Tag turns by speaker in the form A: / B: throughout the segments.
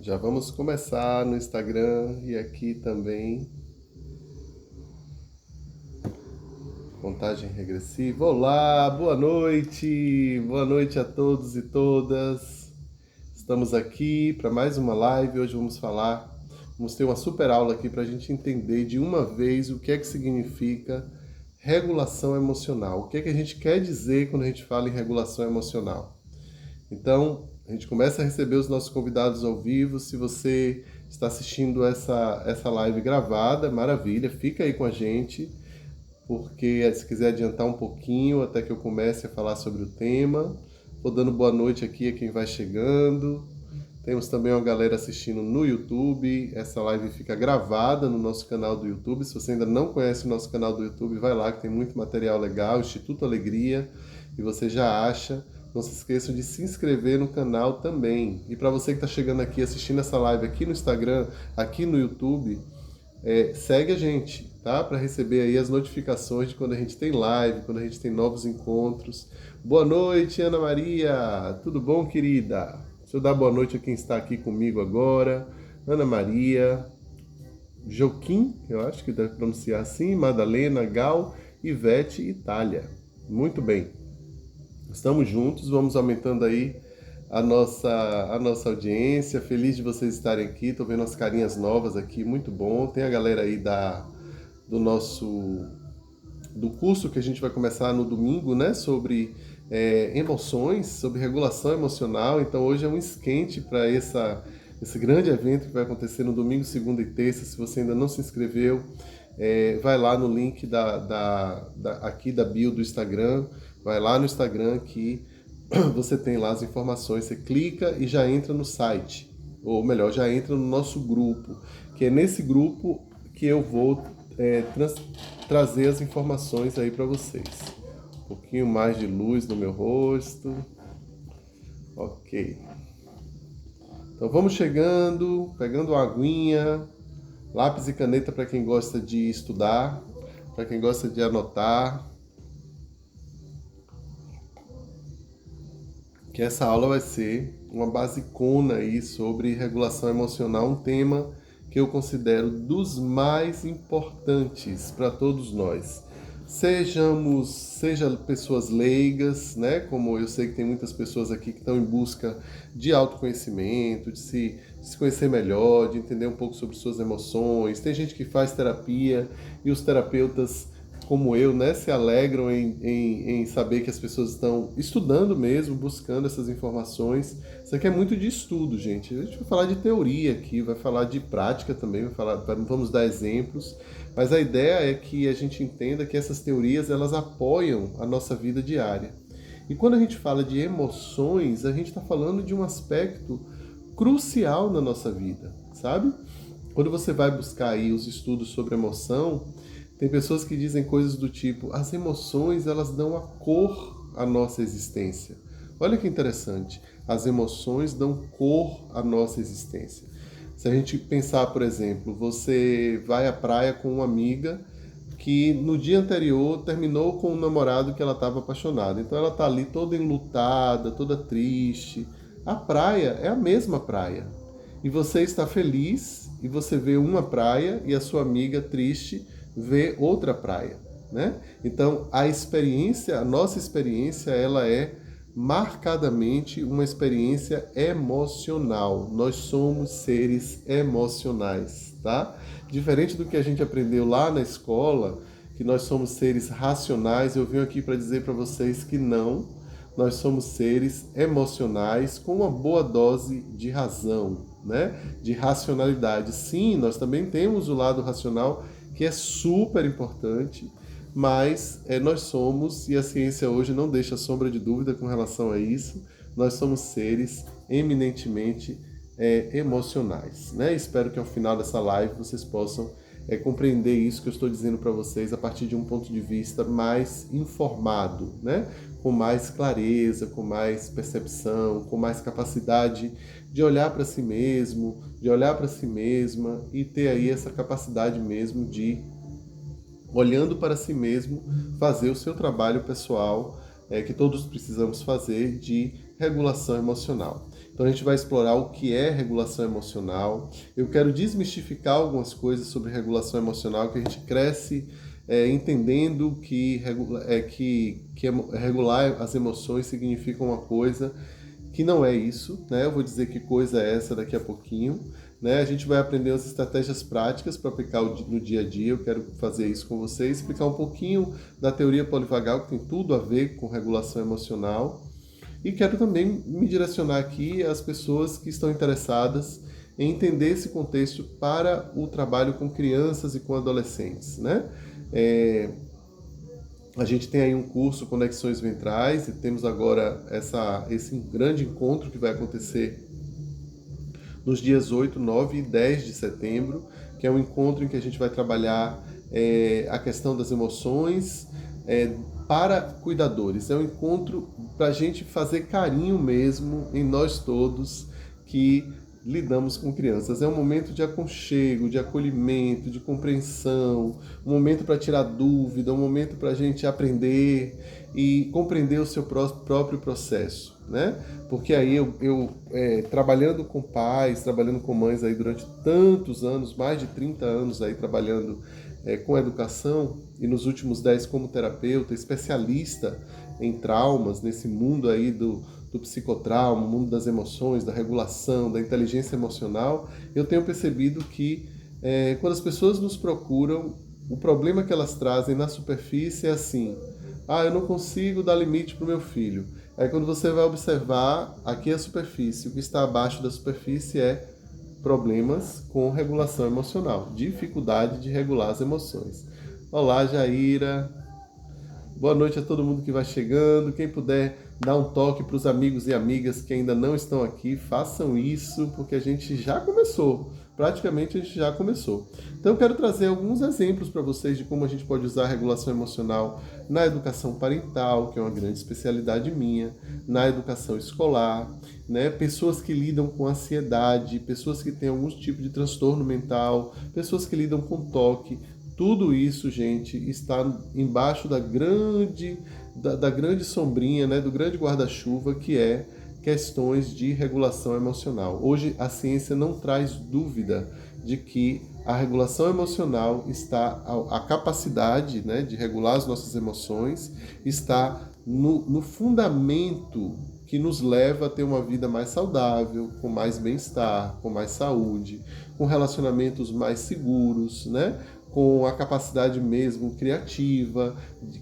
A: Já vamos começar no Instagram e aqui também. Contagem regressiva. Olá, boa noite! Boa noite a todos e todas. Estamos aqui para mais uma live. Hoje vamos ter uma super aula aqui para a gente entender de uma vez o que é que significa regulação emocional. O que é que a gente quer dizer quando a gente fala em regulação emocional. Então, a gente começa a receber os nossos convidados ao vivo. Se você está assistindo essa live gravada, maravilha, fica aí com a gente, porque se quiser adiantar um pouquinho até que eu comece a falar sobre o tema. Vou dando boa noite aqui a quem vai chegando. Temos também uma galera assistindo no YouTube. Essa live fica gravada no nosso canal do YouTube. Se você ainda não conhece o nosso canal do YouTube, vai lá que tem muito material legal, Instituto Alegria, e você já acha. Não se esqueçam de se inscrever no canal também. E para você que está chegando aqui, assistindo essa live aqui no Instagram, aqui no YouTube, segue a gente, tá? Para receber aí as notificações de quando a gente tem live, quando a gente tem novos encontros. Boa noite, Ana Maria! Tudo bom, querida? Deixa eu dar boa noite a quem está aqui comigo agora. Ana Maria, Joaquim, eu acho que deve pronunciar assim, Madalena, Gal, Ivete e Itália. Muito bem. Estamos juntos, vamos aumentando aí a nossa audiência. Feliz de vocês estarem aqui. Estou vendo as carinhas novas aqui, muito bom. Tem a galera aí do curso que a gente vai começar no domingo, né? Sobre emoções, sobre regulação emocional. Então hoje é um esquente para esse grande evento que vai acontecer no domingo, segunda e terça. Se você ainda não se inscreveu, vai lá no link aqui da bio do Instagram. Vai lá no Instagram que você tem lá as informações, você clica e já entra no site, ou melhor, já entra no nosso grupo, que é nesse grupo que eu vou trazer as informações aí para vocês. Um pouquinho mais de luz no meu rosto. Ok. Então vamos chegando, pegando uma aguinha, lápis e caneta para quem gosta de estudar, para quem gosta de anotar. Que essa aula vai ser uma basicona aí sobre regulação emocional, um tema que eu considero dos mais importantes para todos nós. Seja pessoas leigas, né? Como eu sei que tem muitas pessoas aqui que estão em busca de autoconhecimento, de se conhecer melhor, de entender um pouco sobre suas emoções. Tem gente que faz terapia e os terapeutas como eu, né, se alegram em saber que as pessoas estão estudando mesmo, buscando essas informações. Isso aqui é muito de estudo, gente. A gente vai falar de teoria aqui, vai falar de prática também, vamos dar exemplos, mas a ideia é que a gente entenda que essas teorias elas apoiam a nossa vida diária. E quando a gente fala de emoções, a gente está falando de um aspecto crucial na nossa vida, sabe? Quando você vai buscar aí os estudos sobre emoção, tem pessoas que dizem coisas do tipo: as emoções elas dão a cor à nossa existência. Olha que interessante, as emoções dão cor à nossa existência. Se a gente pensar, por exemplo, você vai à praia com uma amiga que no dia anterior terminou com um namorado que ela estava apaixonada. Então ela está ali toda enlutada, toda triste. A praia é a mesma praia. E você está feliz e você vê uma praia e a sua amiga triste vê outra praia, né? Então a nossa experiência, ela é marcadamente uma experiência emocional. Nós somos seres emocionais, tá? Diferente do que a gente aprendeu lá na escola, que nós somos seres racionais, eu venho aqui para dizer para vocês que não, nós somos seres emocionais com uma boa dose de razão, né? De racionalidade. Sim, nós também temos o lado racional, que é super importante, mas nós somos, e a ciência hoje não deixa sombra de dúvida com relação a isso, nós somos seres eminentemente emocionais, né? Espero que ao final dessa live vocês possam compreender isso que eu estou dizendo para vocês a partir de um ponto de vista mais informado, né? Com mais clareza, com mais percepção, com mais capacidade de olhar para si mesmo, de olhar para si mesma e ter aí essa capacidade mesmo de, olhando para si mesmo, fazer o seu trabalho pessoal que todos precisamos fazer de regulação emocional. Então a gente vai explorar o que é regulação emocional. Eu quero desmistificar algumas coisas sobre regulação emocional, que a gente cresce entendendo que regular as emoções significa uma coisa que não é isso, né? Eu vou dizer que coisa é essa daqui a pouquinho, né? A gente vai aprender as estratégias práticas para aplicar no dia a dia. Eu quero fazer isso com vocês, explicar um pouquinho da teoria polivagal, que tem tudo a ver com regulação emocional. E quero também me direcionar aqui às pessoas que estão interessadas em entender esse contexto para o trabalho com crianças e com adolescentes, né? A gente tem aí um curso Conexões Ventrais e temos agora esse grande encontro que vai acontecer nos dias 8, 9 e 10 de setembro, que é um encontro em que a gente vai trabalhar a questão das emoções para cuidadores. É um encontro para a gente fazer carinho mesmo em nós todos que lidamos com crianças. É um momento de aconchego, de acolhimento, de compreensão, um momento para tirar dúvida, um momento para a gente aprender e compreender o seu próprio processo, né? Porque aí eu trabalhando com pais, trabalhando com mães aí durante tantos anos, mais de 30 anos aí trabalhando com educação, e nos últimos 10 como terapeuta, especialista em traumas, nesse mundo aí do psicotrauma, o mundo das emoções, da regulação, da inteligência emocional, eu tenho percebido que quando as pessoas nos procuram, o problema que elas trazem na superfície é assim: eu não consigo dar limite para o meu filho. Aí quando você vai observar, aqui é a superfície, o que está abaixo da superfície é problemas com regulação emocional, dificuldade de regular as emoções. Olá, Jaira. Boa noite a todo mundo que vai chegando. Quem puder dar um toque para os amigos e amigas que ainda não estão aqui, façam isso, porque a gente já começou. Praticamente a gente já começou. Então eu quero trazer alguns exemplos para vocês de como a gente pode usar a regulação emocional na educação parental, que é uma grande especialidade minha, na educação escolar, né? Pessoas que lidam com ansiedade, pessoas que têm algum tipo de transtorno mental, pessoas que lidam com toque. Tudo isso, gente, está embaixo da grande sombrinha, né, do grande guarda-chuva, que é questões de regulação emocional. Hoje a ciência não traz dúvida de que a regulação emocional está, a capacidade, né, de regular as nossas emoções está no fundamento que nos leva a ter uma vida mais saudável, com mais bem-estar, com mais saúde, com relacionamentos mais seguros, né? Com a capacidade mesmo criativa,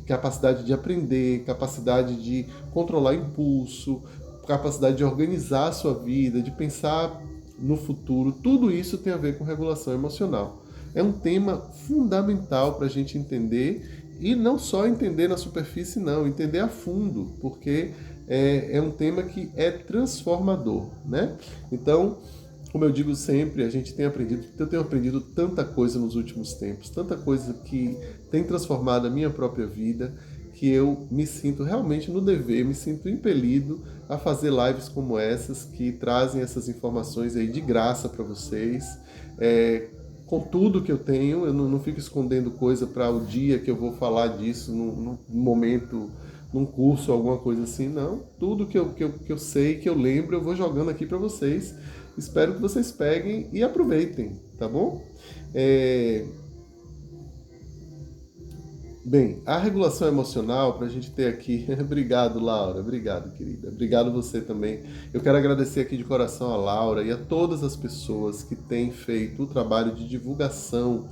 A: capacidade de aprender, capacidade de controlar impulso, capacidade de organizar a sua vida, de pensar no futuro. Tudo isso tem a ver com regulação emocional. É um tema fundamental para a gente entender, e não só entender na superfície, não, entender a fundo, porque é um tema que é transformador, né? Então, como eu digo sempre, eu tenho aprendido tanta coisa nos últimos tempos, tanta coisa que tem transformado a minha própria vida, que eu me sinto realmente no dever, me sinto impelido a fazer lives como essas, que trazem essas informações aí de graça para vocês, com tudo que eu tenho. Eu não fico escondendo coisa para o dia que eu vou falar disso, num momento, num curso, alguma coisa assim, não. Tudo que eu sei, que eu lembro, eu vou jogando aqui para vocês. Espero que vocês peguem e aproveitem, tá bom? Bem, a regulação emocional, para a gente ter aqui... Obrigado, Laura. Obrigado, querida. Obrigado você também. Eu quero agradecer aqui de coração a Laura e a todas as pessoas que têm feito o trabalho de divulgação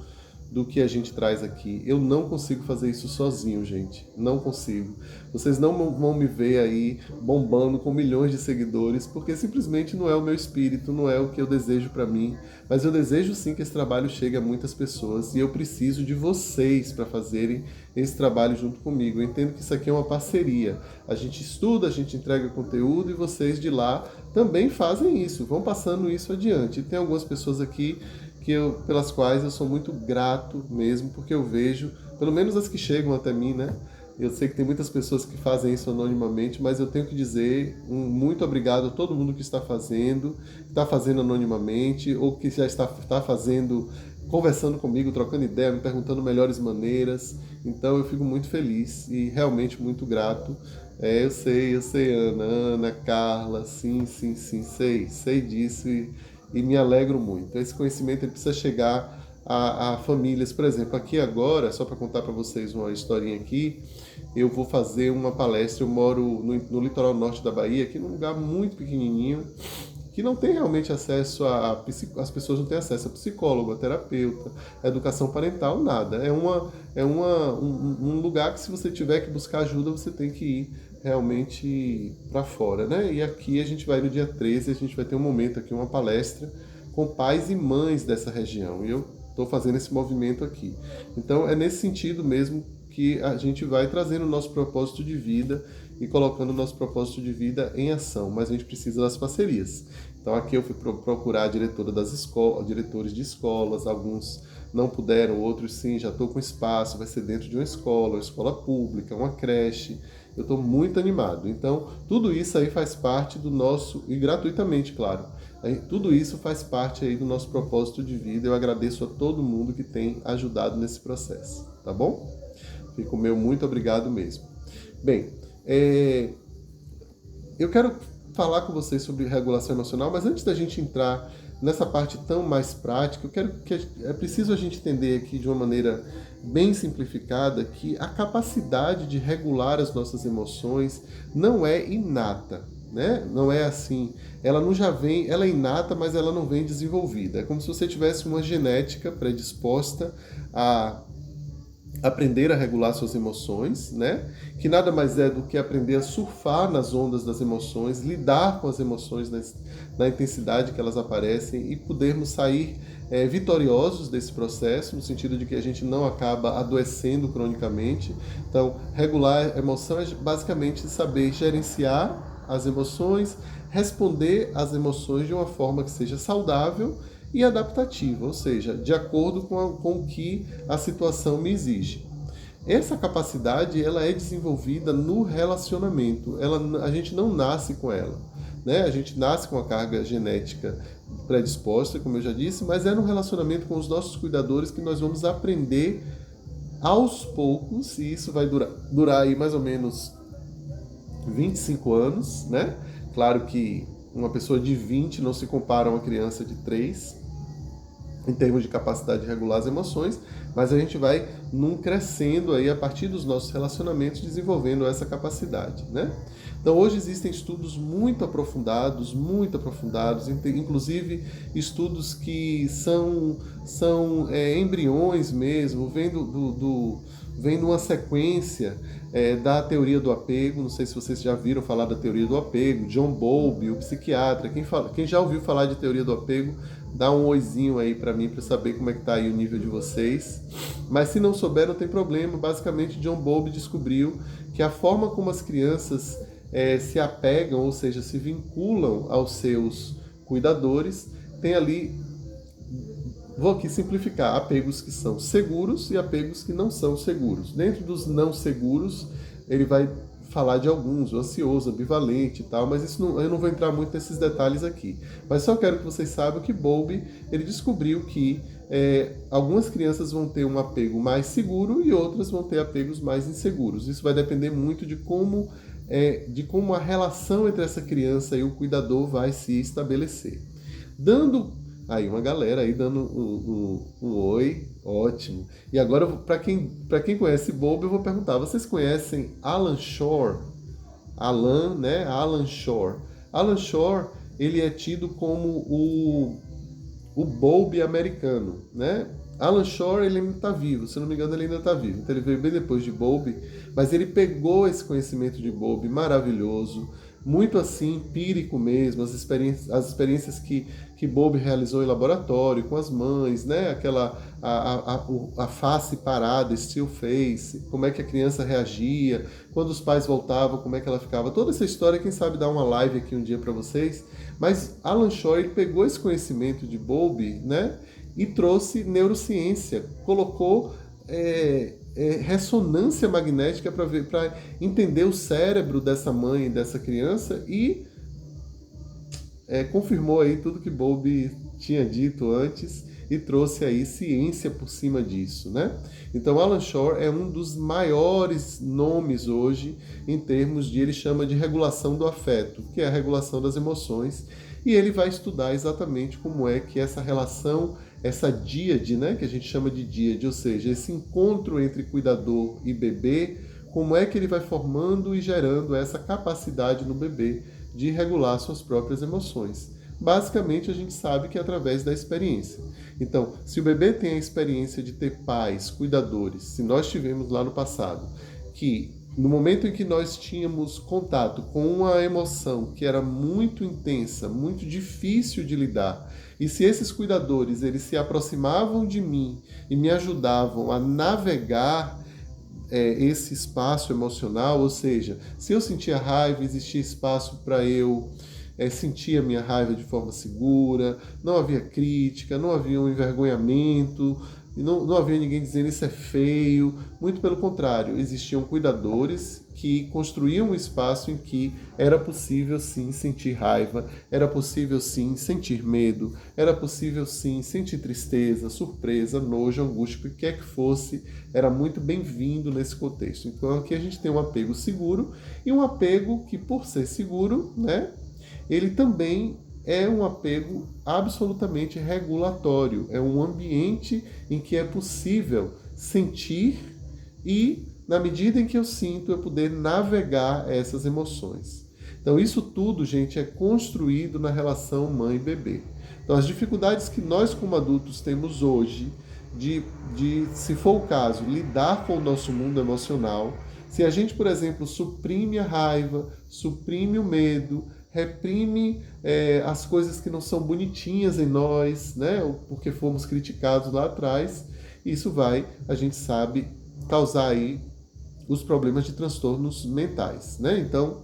A: do que a gente traz aqui. Eu não consigo fazer isso sozinho, gente. Não consigo. Vocês não vão me ver aí bombando com milhões de seguidores, porque simplesmente não é o meu espírito, não é o que eu desejo para mim. Mas eu desejo sim que esse trabalho chegue a muitas pessoas, e eu preciso de vocês para fazerem esse trabalho junto comigo. Eu entendo que isso aqui é uma parceria. A gente estuda, a gente entrega conteúdo, e vocês de lá também fazem isso, vão passando isso adiante. E tem algumas pessoas aqui pelas quais eu sou muito grato mesmo, porque eu vejo, pelo menos as que chegam até mim, né? Eu sei que tem muitas pessoas que fazem isso anonimamente, mas eu tenho que dizer muito obrigado a todo mundo que está fazendo anonimamente, ou que já está fazendo, conversando comigo, trocando ideia, me perguntando melhores maneiras. Então eu fico muito feliz e realmente muito grato Eu sei, Ana, Carla, sim, sim, sim, sei disso e me alegro muito. Esse conhecimento ele precisa chegar a famílias, por exemplo, aqui agora, só para contar para vocês uma historinha aqui, eu vou fazer uma palestra, eu moro no litoral norte da Bahia, aqui num lugar muito pequenininho, que não tem realmente acesso as pessoas não têm acesso a psicólogo, a terapeuta, a educação parental, nada. Um lugar que se você tiver que buscar ajuda, você tem que ir realmente para fora, né? E aqui a gente vai no dia 13, a gente vai ter um momento aqui, uma palestra com pais e mães dessa região. E eu estou fazendo esse movimento aqui. Então é nesse sentido mesmo que a gente vai trazendo o nosso propósito de vida e colocando o nosso propósito de vida em ação, mas a gente precisa das parcerias. Então aqui eu fui procurar a diretora das escolas, diretores de escolas, alguns não puderam, outros sim, já estou com espaço, vai ser dentro de uma escola pública, uma creche. Eu estou muito animado. Então, tudo isso aí faz parte do nosso, e gratuitamente, claro, tudo isso faz parte aí do nosso propósito de vida. Eu agradeço a todo mundo que tem ajudado nesse processo, tá bom? Fico meu muito obrigado mesmo. Bem, eu quero falar com vocês sobre regulação emocional, mas antes da gente entrar nessa parte tão mais prática, eu quero que é preciso a gente entender aqui de uma maneira bem simplificada que a capacidade de regular as nossas emoções não é inata, né? Não é assim, ela não já vem, ela é inata, mas ela não vem desenvolvida. É como se você tivesse uma genética predisposta a aprender a regular suas emoções, né? Que nada mais é do que aprender a surfar nas ondas das emoções, lidar com as emoções na intensidade que elas aparecem e podermos sair vitoriosos desse processo, no sentido de que a gente não acaba adoecendo cronicamente. Então, regular a emoção é basicamente saber gerenciar as emoções, responder às emoções de uma forma que seja saudável e adaptativa, ou seja, de acordo com o que a situação me exige. Essa capacidade ela é desenvolvida no relacionamento, a gente não nasce com ela. Né? A gente nasce com a carga genética predisposta, como eu já disse, mas é no relacionamento com os nossos cuidadores que nós vamos aprender aos poucos, e isso vai durar aí mais ou menos 25 anos, né? Claro que uma pessoa de 20 não se compara a uma criança de 3, em termos de capacidade de regular as emoções, mas a gente vai num crescendo aí a partir dos nossos relacionamentos, desenvolvendo essa capacidade, né? Então hoje existem estudos muito aprofundados, inclusive estudos que são embriões mesmo, vem numa sequência da teoria do apego. Não sei se vocês já viram falar da teoria do apego, John Bowlby, o psiquiatra. Quem já ouviu falar de teoria do apego, dá um oizinho aí para mim para saber como é que tá aí o nível de vocês. Mas se não souber, não tem problema. Basicamente, John Bowlby descobriu que a forma como as crianças se apegam, ou seja, se vinculam aos seus cuidadores, tem ali, vou aqui simplificar, apegos que são seguros e apegos que não são seguros. Dentro dos não seguros, ele vai falar de alguns, o ansioso, ambivalente e tal, mas eu não vou entrar muito nesses detalhes aqui. Mas só quero que vocês saibam que Bowlby, ele descobriu que algumas crianças vão ter um apego mais seguro e outras vão ter apegos mais inseguros. Isso vai depender muito de como a relação entre essa criança e o cuidador vai se estabelecer. Dando aí uma galera aí dando um oi, ótimo. E agora, para quem conhece Bowlby, eu vou perguntar, vocês conhecem Alan Shore? Alan Shore. Alan Shore, ele é tido como o Bowlby americano, né? Alan Shore, ele ainda está vivo, se não me engano ele ainda está vivo, então ele veio bem depois de Bowlby, mas ele pegou esse conhecimento de Bowlby maravilhoso, muito assim, empírico mesmo, as experiências que Bowlby realizou em laboratório, com as mães, né? A face parada, still face, como é que a criança reagia, quando os pais voltavam, como é que ela ficava, toda essa história, quem sabe dar uma live aqui um dia para vocês, mas Alan Shore, ele pegou esse conhecimento de Bowlby, né? E trouxe neurociência, colocou ressonância magnética para entender o cérebro dessa mãe e dessa criança e confirmou aí tudo que Bowlby tinha dito antes e trouxe aí ciência por cima disso, né? Então Alan Shore é um dos maiores nomes hoje em termos de, ele chama de regulação do afeto, que é a regulação das emoções, e ele vai estudar exatamente como é que essa relação, essa díade, né, que a gente chama de díade, ou seja, esse encontro entre cuidador e bebê, como é que ele vai formando e gerando essa capacidade no bebê de regular suas próprias emoções. Basicamente, a gente sabe que é através da experiência. Então, se o bebê tem a experiência de ter pais, cuidadores, se nós tivemos lá no passado, que no momento em que nós tínhamos contato com uma emoção que era muito intensa, muito difícil de lidar, e se esses cuidadores eles se aproximavam de mim e me ajudavam a navegar esse espaço emocional, ou seja, se eu sentia raiva, existia espaço para eu sentir a minha raiva de forma segura, não havia crítica, não havia um envergonhamento, não havia ninguém dizendo isso é feio, muito pelo contrário, existiam cuidadores que construíam um espaço em que era possível sim sentir raiva, era possível sim sentir medo, era possível sim sentir tristeza, surpresa, nojo, angústia, o que quer que fosse, era muito bem-vindo nesse contexto. Então aqui a gente tem um apego seguro e um apego que, por ser seguro, né, ele também é um apego absolutamente regulatório, é um ambiente em que é possível sentir e, na medida em que eu sinto, eu poder navegar essas emoções. Então isso tudo, gente, é construído na relação mãe-bebê. Então as dificuldades que nós como adultos temos hoje de, se for o caso, lidar com o nosso mundo emocional, se a gente, por exemplo, suprime a raiva, suprime o medo, reprime as coisas que não são bonitinhas em nós, né? Porque fomos criticados lá atrás, isso vai, a gente sabe, causar aí os problemas de transtornos mentais, né? Então,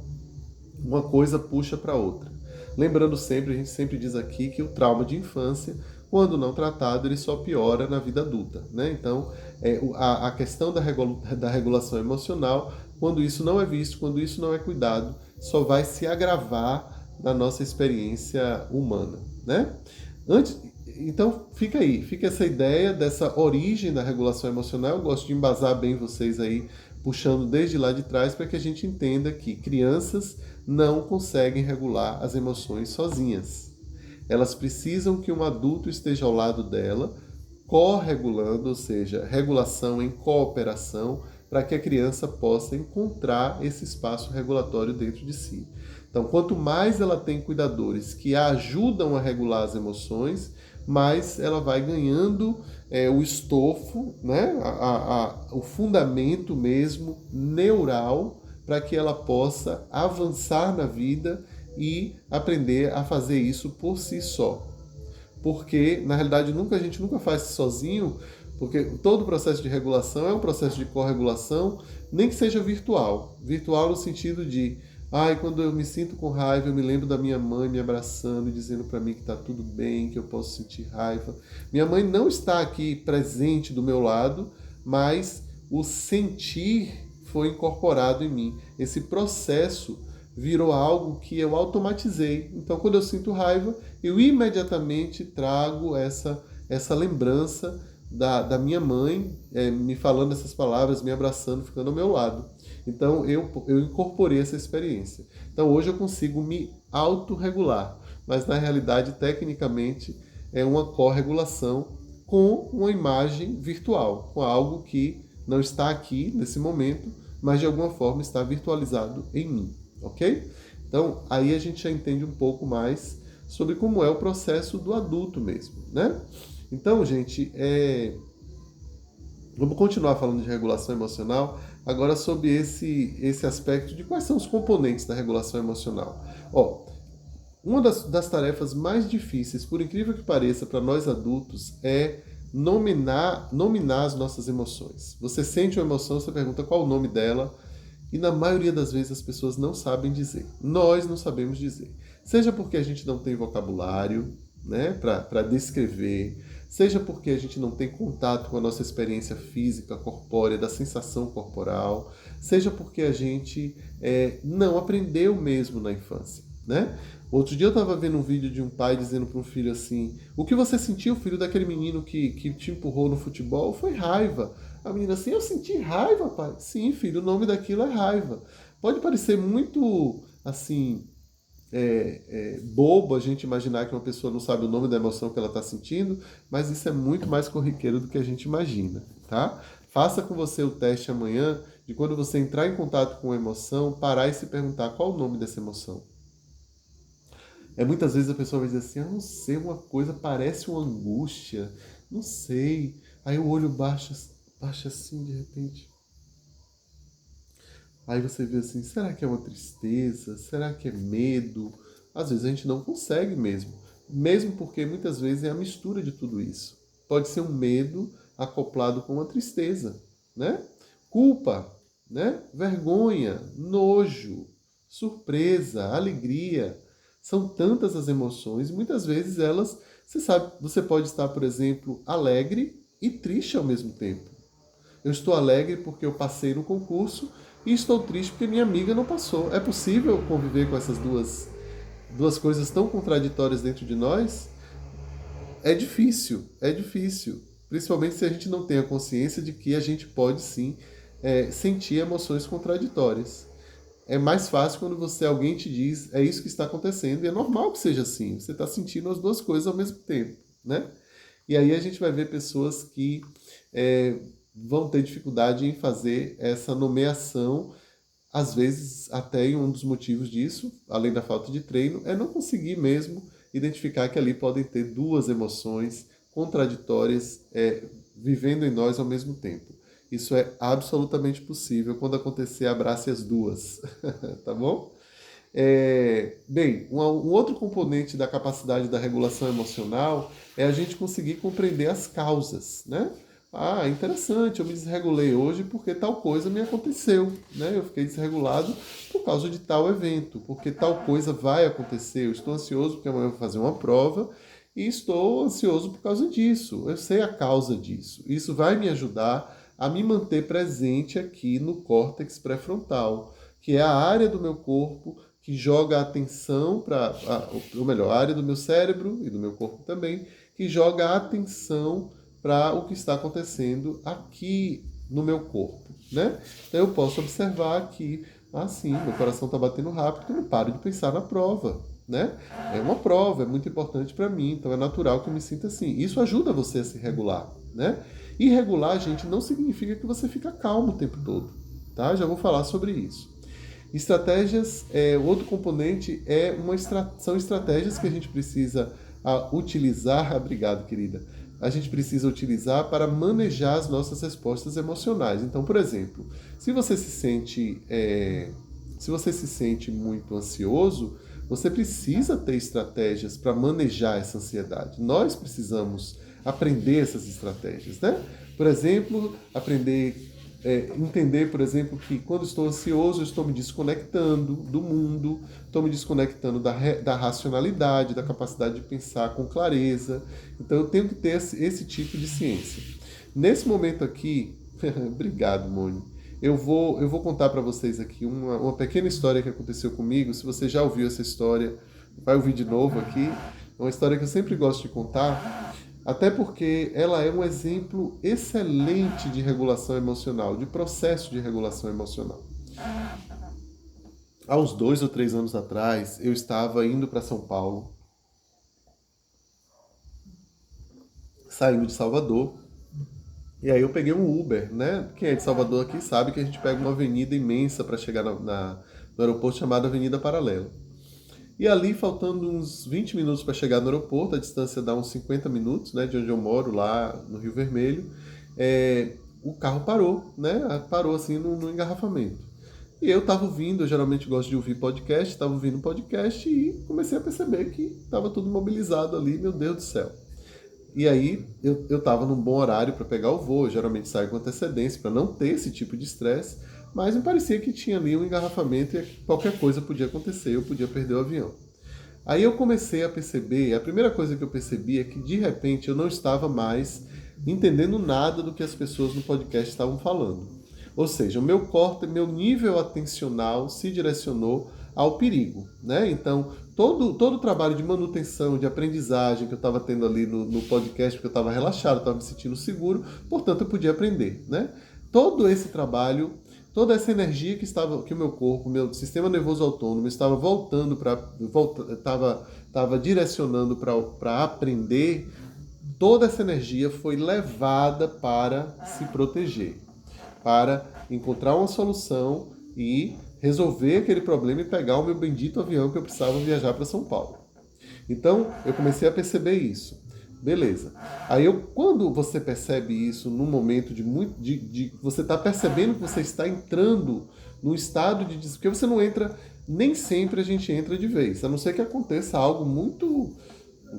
A: uma coisa puxa para outra. Lembrando sempre, a gente sempre diz aqui que o trauma de infância, quando não tratado, ele só piora na vida adulta, né? Então, a questão da regulação emocional, quando isso não é visto, quando isso não é cuidado, só vai se agravar na nossa experiência humana, né? Então, fica aí, fica essa ideia dessa origem da regulação emocional. Eu gosto de embasar bem vocês aí, puxando desde lá de trás, para que a gente entenda que crianças não conseguem regular as emoções sozinhas. Elas precisam que um adulto esteja ao lado dela, corregulando, ou seja, regulação em cooperação, para que a criança possa encontrar esse espaço regulatório dentro de si. Então, quanto mais ela tem cuidadores que a ajudam a regular as emoções, mais ela vai ganhando o estofo, né? O fundamento mesmo neural para que ela possa avançar na vida e aprender a fazer isso por si só. Porque, na realidade, a gente nunca faz sozinho, porque todo o processo de regulação é um processo de corregulação, nem que seja virtual. Virtual no sentido de, quando eu me sinto com raiva, eu me lembro da minha mãe me abraçando e dizendo para mim que está tudo bem, que eu posso sentir raiva. Minha mãe não está aqui presente do meu lado, mas o sentir foi incorporado em mim. Esse processo virou algo que eu automatizei. Então, quando eu sinto raiva, eu imediatamente trago essa lembrança da minha mãe me falando essas palavras, me abraçando, ficando ao meu lado. Então, eu incorporei essa experiência. Então, hoje eu consigo me autorregular, mas na realidade, tecnicamente, é uma corregulação com uma imagem virtual, com algo que não está aqui nesse momento, mas de alguma forma está virtualizado em mim, ok? Então, aí a gente já entende um pouco mais sobre como é o processo do adulto mesmo, né? Então, gente, vamos continuar falando de regulação emocional, agora sobre esse aspecto de quais são os componentes da regulação emocional. Uma das tarefas mais difíceis, por incrível que pareça, para nós adultos, é nominar as nossas emoções. Você sente uma emoção, você pergunta qual o nome dela, e na maioria das vezes as pessoas não sabem dizer. Nós não sabemos dizer. Seja porque a gente não tem vocabulário, né, para descrever, seja porque a gente não tem contato com a nossa experiência física, corpórea, da sensação corporal, seja porque a gente não aprendeu mesmo na infância. né? Outro dia eu estava vendo um vídeo de um pai dizendo para um filho assim: o que você sentiu, filho, daquele menino que te empurrou no futebol? Foi raiva. A menina assim: eu senti raiva, pai. Sim, filho, o nome daquilo é raiva. Pode parecer muito assim bobo a gente imaginar que uma pessoa não sabe o nome da emoção que ela está sentindo, mas isso é muito mais corriqueiro do que a gente imagina, tá? Faça com você o teste amanhã de quando você entrar em contato com a emoção, parar e se perguntar qual o nome dessa emoção. Muitas vezes a pessoa vai dizer assim: eu não sei, uma coisa parece uma angústia, não sei. Aí o olho baixa assim de repente. Aí você vê assim: será que é uma tristeza? Será que é medo? Às vezes a gente não consegue mesmo. Mesmo porque muitas vezes é a mistura de tudo isso. Pode ser um medo acoplado com uma tristeza, né? Culpa, né? Vergonha, nojo, surpresa, alegria. São tantas as emoções, muitas vezes elas, você sabe, você pode estar, por exemplo, alegre e triste ao mesmo tempo. Eu estou alegre porque eu passei no concurso e estou triste porque minha amiga não passou. É possível conviver com essas duas coisas tão contraditórias dentro de nós? É difícil, é difícil. Principalmente se a gente não tem a consciência de que a gente pode sim sentir emoções contraditórias. É mais fácil quando alguém te diz: é isso que está acontecendo, e é normal que seja assim. Você está sentindo as duas coisas ao mesmo tempo, né? E aí a gente vai ver pessoas que é, vão ter dificuldade em fazer essa nomeação, às vezes até em um dos motivos disso, além da falta de treino, é não conseguir mesmo identificar que ali podem ter duas emoções contraditórias vivendo em nós ao mesmo tempo. Isso é absolutamente possível. Quando acontecer, abrace as duas, tá bom? Bem, um outro componente da capacidade da regulação emocional é a gente conseguir compreender as causas, né? Ah, interessante, eu me desregulei hoje porque tal coisa me aconteceu, né? Eu fiquei desregulado por causa de tal evento, porque tal coisa vai acontecer. Eu estou ansioso porque amanhã eu vou fazer uma prova e estou ansioso por causa disso. Eu sei a causa disso. Isso vai me ajudar a me manter presente aqui no córtex pré-frontal, que é a área do meu corpo que joga a atenção para, ou melhor, a área do meu cérebro e do meu corpo também, que joga a atenção para o que está acontecendo aqui no meu corpo, né? Então eu posso observar que, sim, meu coração está batendo rápido, eu não paro de pensar na prova, né? É uma prova, é muito importante para mim, então é natural que eu me sinta assim. Isso ajuda você a se regular, né? E regular, gente, não significa que você fica calmo o tempo todo, tá? Já vou falar sobre isso. Estratégias, outro componente são estratégias que a gente precisa utilizar, obrigado querida, a gente precisa utilizar para manejar as nossas respostas emocionais. Então, por exemplo, se você se sente muito ansioso, você precisa ter estratégias para manejar essa ansiedade. Nós precisamos aprender essas estratégias, né? Por exemplo, entender, por exemplo, que quando estou ansioso, eu estou me desconectando do mundo, estou me desconectando da racionalidade, da capacidade de pensar com clareza. Então, eu tenho que ter esse tipo de ciência. Nesse momento aqui, obrigado, Mônica. Eu vou contar para vocês aqui uma pequena história que aconteceu comigo. Se você já ouviu essa história, vai ouvir de novo aqui. É uma história que eu sempre gosto de contar, até porque ela é um exemplo excelente de regulação emocional, de processo de regulação emocional. Há uns 2 ou 3 anos atrás, eu estava indo para São Paulo, saindo de Salvador, e aí eu peguei um Uber, né? Quem é de Salvador aqui sabe que a gente pega uma avenida imensa para chegar no aeroporto chamada Avenida Paralela. E ali, faltando uns 20 minutos para chegar no aeroporto, a distância dá uns 50 minutos, né, de onde eu moro, lá no Rio Vermelho, o carro parou, né? Parou assim no engarrafamento. E eu estava ouvindo, eu geralmente gosto de ouvir podcast, estava ouvindo podcast e comecei a perceber que estava tudo mobilizado ali, meu Deus do céu. E aí eu estava num bom horário para pegar o voo, eu geralmente saio com antecedência para não ter esse tipo de estresse, mas me parecia que tinha ali um engarrafamento e qualquer coisa podia acontecer, eu podia perder o avião. Aí eu comecei a perceber, a primeira coisa que eu percebi é que de repente eu não estava mais entendendo nada do que as pessoas no podcast estavam falando. Ou seja, o meu nível atencional se direcionou ao perigo, né? Então, todo o trabalho de manutenção, de aprendizagem que eu estava tendo ali no podcast, porque eu estava relaxado, estava me sentindo seguro, portanto eu podia aprender, né? Todo esse trabalho, toda essa energia que o meu corpo, meu sistema nervoso autônomo estava voltando estava direcionando para aprender, toda essa energia foi levada para se proteger, para encontrar uma solução e resolver aquele problema e pegar o meu bendito avião que eu precisava viajar para São Paulo. Então, eu comecei a perceber isso. Beleza. Aí, quando você percebe isso num momento você está percebendo que você está entrando num estado de... Porque você não entra... Nem sempre a gente entra de vez. A não ser que aconteça algo muito...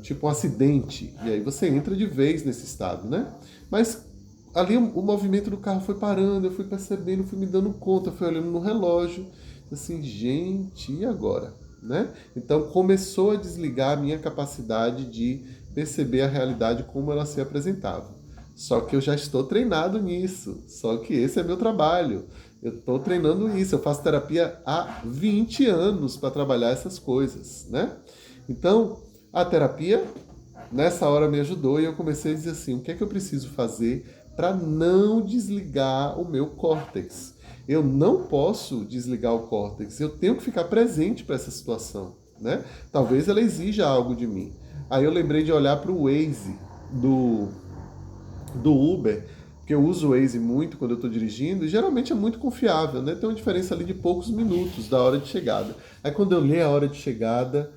A: Tipo um acidente. E aí você entra de vez nesse estado, né? Mas ali o movimento do carro foi parando, eu fui percebendo, fui me dando conta, fui olhando no relógio. Assim, gente, e agora? Né? Então começou a desligar a minha capacidade de perceber a realidade como ela se apresentava. Só que eu já estou treinado nisso, só que esse é meu trabalho. Eu estou treinando isso, eu faço terapia há 20 anos para trabalhar essas coisas, né? Então, a terapia nessa hora me ajudou e eu comecei a dizer assim, o que é que eu preciso fazer para não desligar o meu córtex? Eu não posso desligar o córtex, eu tenho que ficar presente para essa situação, né? Talvez ela exija algo de mim. Aí eu lembrei de olhar para o Waze do Uber, porque eu uso o Waze muito quando eu estou dirigindo, e geralmente é muito confiável, né? Tem uma diferença ali de poucos minutos da hora de chegada. Aí quando eu li a hora de chegada,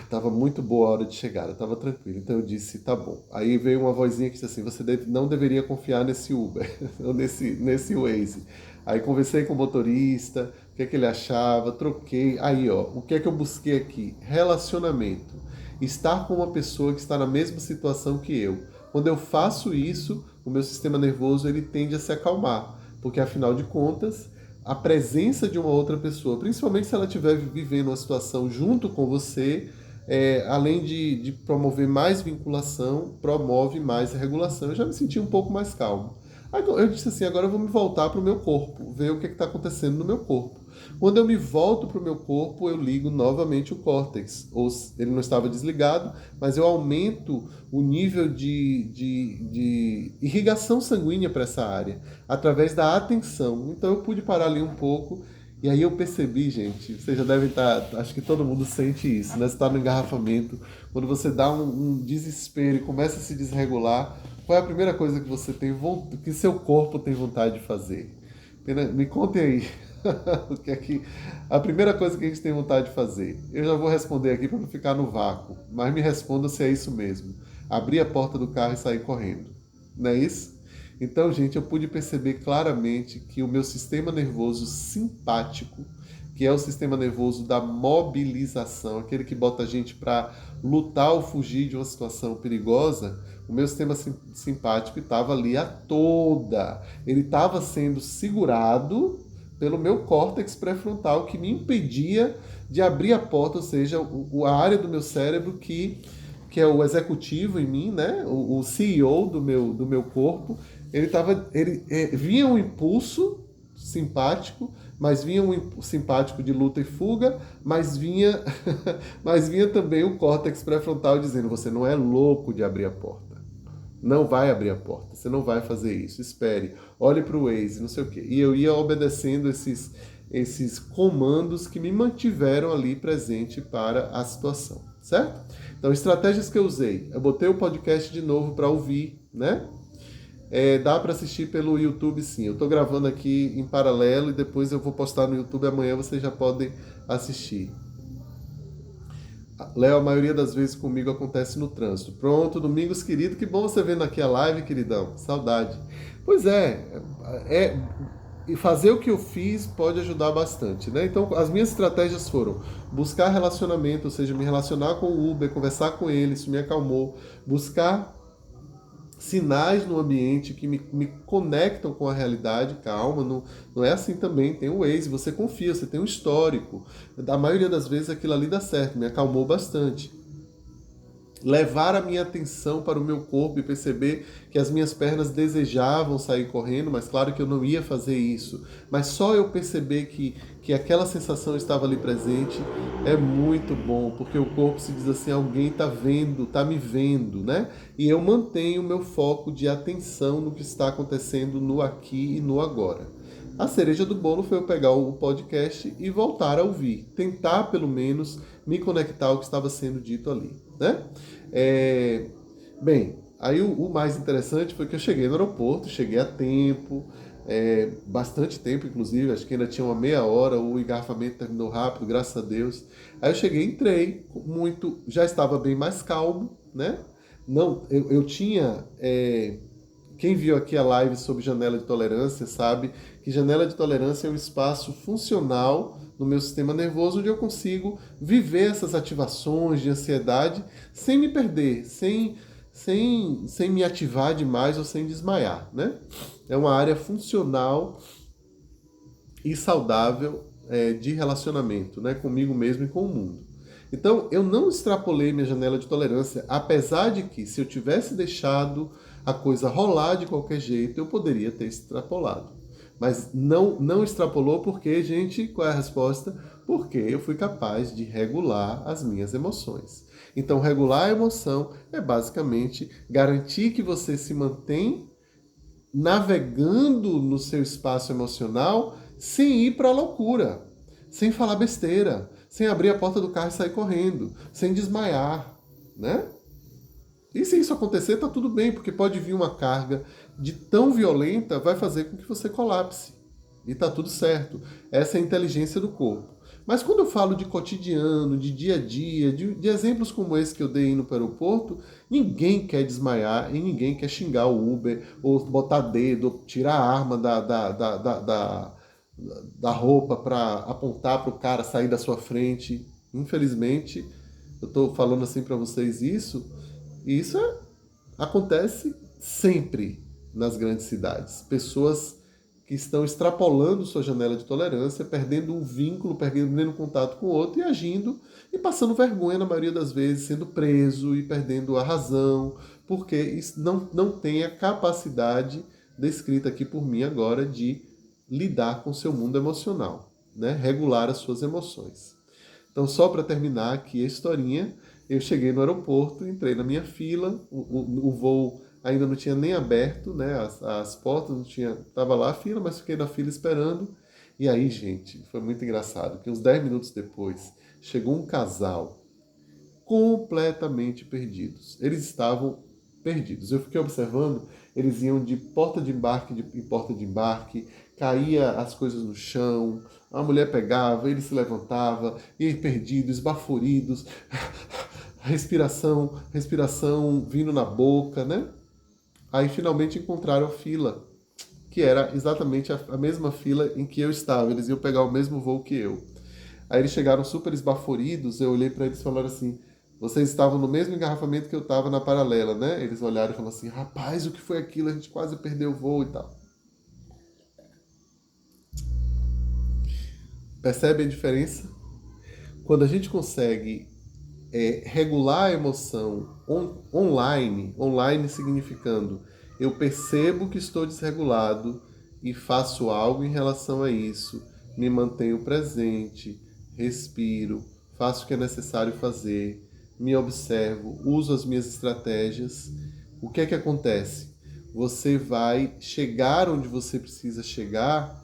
A: tava muito boa a hora de chegada, tava tranquilo. Então eu disse, tá bom. Aí veio uma vozinha que disse assim, não deveria confiar nesse Uber, ou nesse Waze. Aí conversei com o motorista, o que é que ele achava, troquei. Aí, ó, o que é que eu busquei aqui? Relacionamento. Estar com uma pessoa que está na mesma situação que eu. Quando eu faço isso, o meu sistema nervoso ele tende a se acalmar, porque afinal de contas, a presença de uma outra pessoa, principalmente se ela estiver vivendo uma situação junto com você, além de promover mais vinculação, promove mais regulação. Eu já me senti um pouco mais calmo. Aí eu disse assim, agora eu vou me voltar para o meu corpo, ver o que está acontecendo no meu corpo. Quando eu me volto para o meu corpo, eu ligo novamente o córtex. Ou ele não estava desligado, mas eu aumento o nível de irrigação sanguínea para essa área, através da atenção. Então eu pude parar ali um pouco, e aí eu percebi, gente, vocês já devem estar, acho que todo mundo sente isso, né? Você está no engarrafamento, quando você dá um desespero e começa a se desregular, qual é a primeira coisa que você tem, que seu corpo tem vontade de fazer? Me contem aí. O que é que a primeira coisa que a gente tem vontade de fazer? Eu já vou responder aqui para não ficar no vácuo, mas me responda se é isso mesmo. Abrir a porta do carro e sair correndo. Não é isso? Então, gente, eu pude perceber claramente que o meu sistema nervoso simpático, que é o sistema nervoso da mobilização, aquele que bota a gente para lutar ou fugir de uma situação perigosa, o meu sistema simpático estava ali a toda. Ele estava sendo segurado pelo meu córtex pré-frontal, que me impedia de abrir a porta, ou seja, a área do meu cérebro que é o executivo em mim, né? O CEO do meu corpo, vinha um impulso simpático, mas vinha um simpático de luta e fuga, mas vinha, mas vinha também o córtex pré-frontal dizendo, você não é louco de abrir a porta. Não vai abrir a porta, você não vai fazer isso, espere, olhe para o Waze, não sei o quê. E eu ia obedecendo esses comandos que me mantiveram ali presente para a situação, certo? Então, estratégias que eu usei, eu botei o podcast de novo para ouvir, né? Dá para assistir pelo YouTube, sim. Eu estou gravando aqui em paralelo e depois eu vou postar no YouTube, amanhã vocês já podem assistir. Léo, a maioria das vezes comigo acontece no trânsito. Pronto, Domingos querido, que bom você vendo aqui a live, queridão. Saudade. Pois e fazer o que eu fiz pode ajudar bastante, né? Então, as minhas estratégias foram buscar relacionamento, ou seja, me relacionar com o Uber, conversar com ele, isso me acalmou. Buscar sinais no ambiente que me conectam com a realidade, calma, não é assim também, tem o Waze, você confia, você tem um histórico, a maioria das vezes aquilo ali dá certo, me acalmou bastante. levar a minha atenção para o meu corpo e perceber que as minhas pernas desejavam sair correndo, mas claro que eu não ia fazer isso. Mas só eu perceber que aquela sensação estava ali presente é muito bom, porque o corpo se diz assim, alguém está vendo, está me vendo, né? E eu mantenho o meu foco de atenção no que está acontecendo no aqui e no agora. A cereja do bolo foi eu pegar o podcast e voltar a ouvir, tentar pelo menos me conectar ao que estava sendo dito ali, né? Bem, aí o mais interessante foi que eu cheguei no aeroporto, cheguei a tempo, bastante tempo inclusive, acho que ainda tinha uma meia hora, o engarrafamento terminou rápido, graças a Deus. Aí eu cheguei, entrei, já estava bem mais calmo, né? Não, eu tinha... Quem viu aqui a live sobre janela de tolerância sabe que janela de tolerância é um espaço funcional no meu sistema nervoso onde eu consigo viver essas ativações de ansiedade sem me perder, sem me ativar demais ou sem desmaiar, né? É uma área funcional e saudável de relacionamento, né? Comigo mesmo e com o mundo. Então, eu não extrapolei minha janela de tolerância, apesar de que, se eu tivesse deixado a coisa rolar de qualquer jeito, eu poderia ter extrapolado. Mas não extrapolou porque, gente, qual é a resposta? Porque eu fui capaz de regular as minhas emoções. Então, regular a emoção é basicamente garantir que você se mantém navegando no seu espaço emocional sem ir para a loucura, sem falar besteira, sem abrir a porta do carro e sair correndo, sem desmaiar, né? E se isso acontecer, tá tudo bem, porque pode vir uma carga de tão violenta, vai fazer com que você colapse. E tá tudo certo. Essa é a inteligência do corpo. Mas quando eu falo de cotidiano, de dia a dia, de exemplos como esse que eu dei indo para o aeroporto, ninguém quer desmaiar e ninguém quer xingar o Uber, ou botar dedo, ou tirar a arma da roupa para apontar para o cara sair da sua frente. Infelizmente, eu estou falando assim para vocês isso, e isso acontece sempre nas grandes cidades. Pessoas que estão extrapolando sua janela de tolerância, perdendo um vínculo, perdendo contato com o outro e agindo e passando vergonha na maioria das vezes, sendo preso e perdendo a razão, porque não tem a capacidade descrita aqui por mim agora de lidar com o seu mundo emocional, né? Regular as suas emoções. Então, só para terminar aqui a historinha, eu cheguei no aeroporto, entrei na minha fila, o voo ainda não tinha nem aberto, né? As portas não tinha, tava lá a fila, mas fiquei na fila esperando. E aí, gente, foi muito engraçado, que uns 10 minutos depois chegou um casal completamente perdidos. Eles estavam perdidos. Eu fiquei observando, eles iam de porta de embarque em porta de embarque, caía as coisas no chão, a mulher pegava, ele se levantava, e perdidos, esbaforidos, respiração vindo na boca, né? Aí finalmente encontraram a fila, que era exatamente a mesma fila em que eu estava. Eles iam pegar o mesmo voo que eu. Aí eles chegaram super esbaforidos, eu olhei para eles e falaram assim, vocês estavam no mesmo engarrafamento que eu estava na paralela, né? Eles olharam e falaram assim, rapaz, o que foi aquilo? A gente quase perdeu o voo e tal. Percebe a diferença? Quando a gente consegue regular a emoção online significando eu percebo que estou desregulado e faço algo em relação a isso, me mantenho presente, respiro, faço o que é necessário fazer, me observo, uso as minhas estratégias. O que é que acontece? Você vai chegar onde você precisa chegar.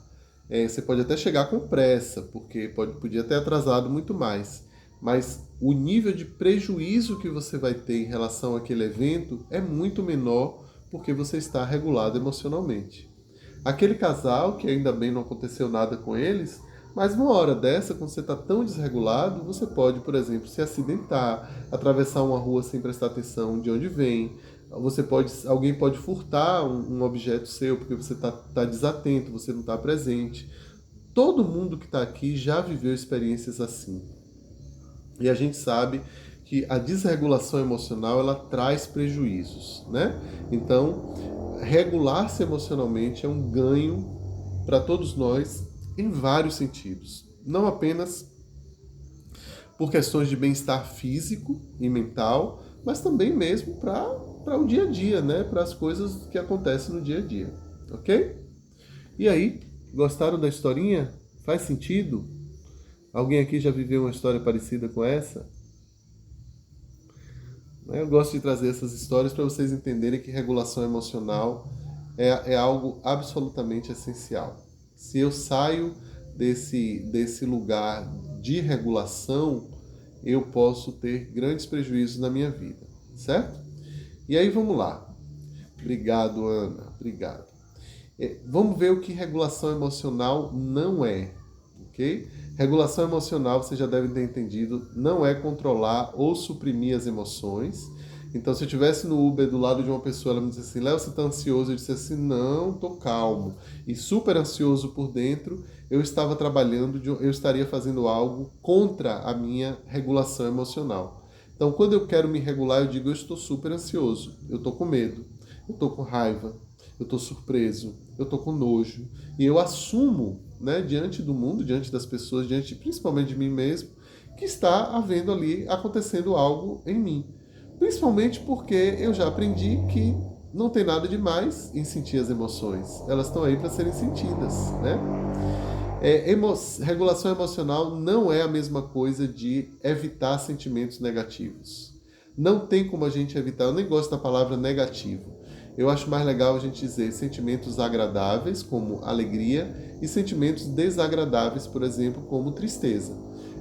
A: Você pode até chegar com pressa, porque podia ter atrasado muito mais. Mas o nível de prejuízo que você vai ter em relação àquele evento é muito menor porque você está regulado emocionalmente. Aquele casal, que ainda bem não aconteceu nada com eles, mas numa hora dessa, quando você está tão desregulado, você pode, por exemplo, se acidentar, atravessar uma rua sem prestar atenção de onde vem. Alguém pode furtar um objeto seu porque você está desatento, você não está presente. Todo mundo que está aqui já viveu experiências assim. E a gente sabe que a desregulação emocional ela traz prejuízos, né? Então, regular-se emocionalmente é um ganho para todos nós em vários sentidos. Não apenas por questões de bem-estar físico e mental, mas também mesmo para o dia a dia, né? Para as coisas que acontecem no dia a dia, ok? E aí, gostaram da historinha? Faz sentido? Alguém aqui já viveu uma história parecida com essa? Eu gosto de trazer essas histórias para vocês entenderem que regulação emocional é algo absolutamente essencial. Se eu saio desse lugar de regulação, eu posso ter grandes prejuízos na minha vida, certo? E aí vamos lá. Obrigado, Ana. Obrigado. Vamos ver o que regulação emocional não é, ok? Regulação emocional, você já deve ter entendido, não é controlar ou suprimir as emoções. Então, se eu estivesse no Uber do lado de uma pessoa, ela me disse assim, Léo, você está ansioso? Eu disse assim, não, tô calmo. E super ansioso por dentro, eu estaria fazendo algo contra a minha regulação emocional. Então, quando eu quero me regular, eu digo, eu estou super ansioso, eu estou com medo, eu estou com raiva, eu estou surpreso, eu estou com nojo. E eu assumo, né, diante do mundo, diante das pessoas, diante principalmente de mim mesmo, que está havendo ali, acontecendo algo em mim. Principalmente porque eu já aprendi que não tem nada de mais em sentir as emoções. Elas estão aí para serem sentidas, né? Regulação emocional não é a mesma coisa de evitar sentimentos negativos. Não tem como a gente evitar, eu nem gosto da palavra negativo. Eu acho mais legal a gente dizer sentimentos agradáveis, como alegria, e sentimentos desagradáveis, por exemplo, como tristeza.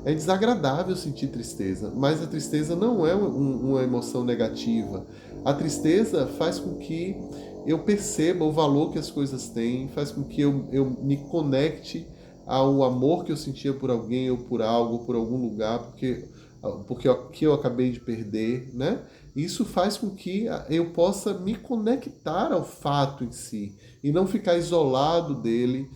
A: É desagradável sentir tristeza, mas a tristeza não é uma emoção negativa. A tristeza faz com que eu perceba o valor que as coisas têm, faz com que eu me conecte ao amor que eu sentia por alguém ou por algo, por algum lugar, porque eu acabei de perder, né? Isso faz com que eu possa me conectar ao fato em si e não ficar isolado dele,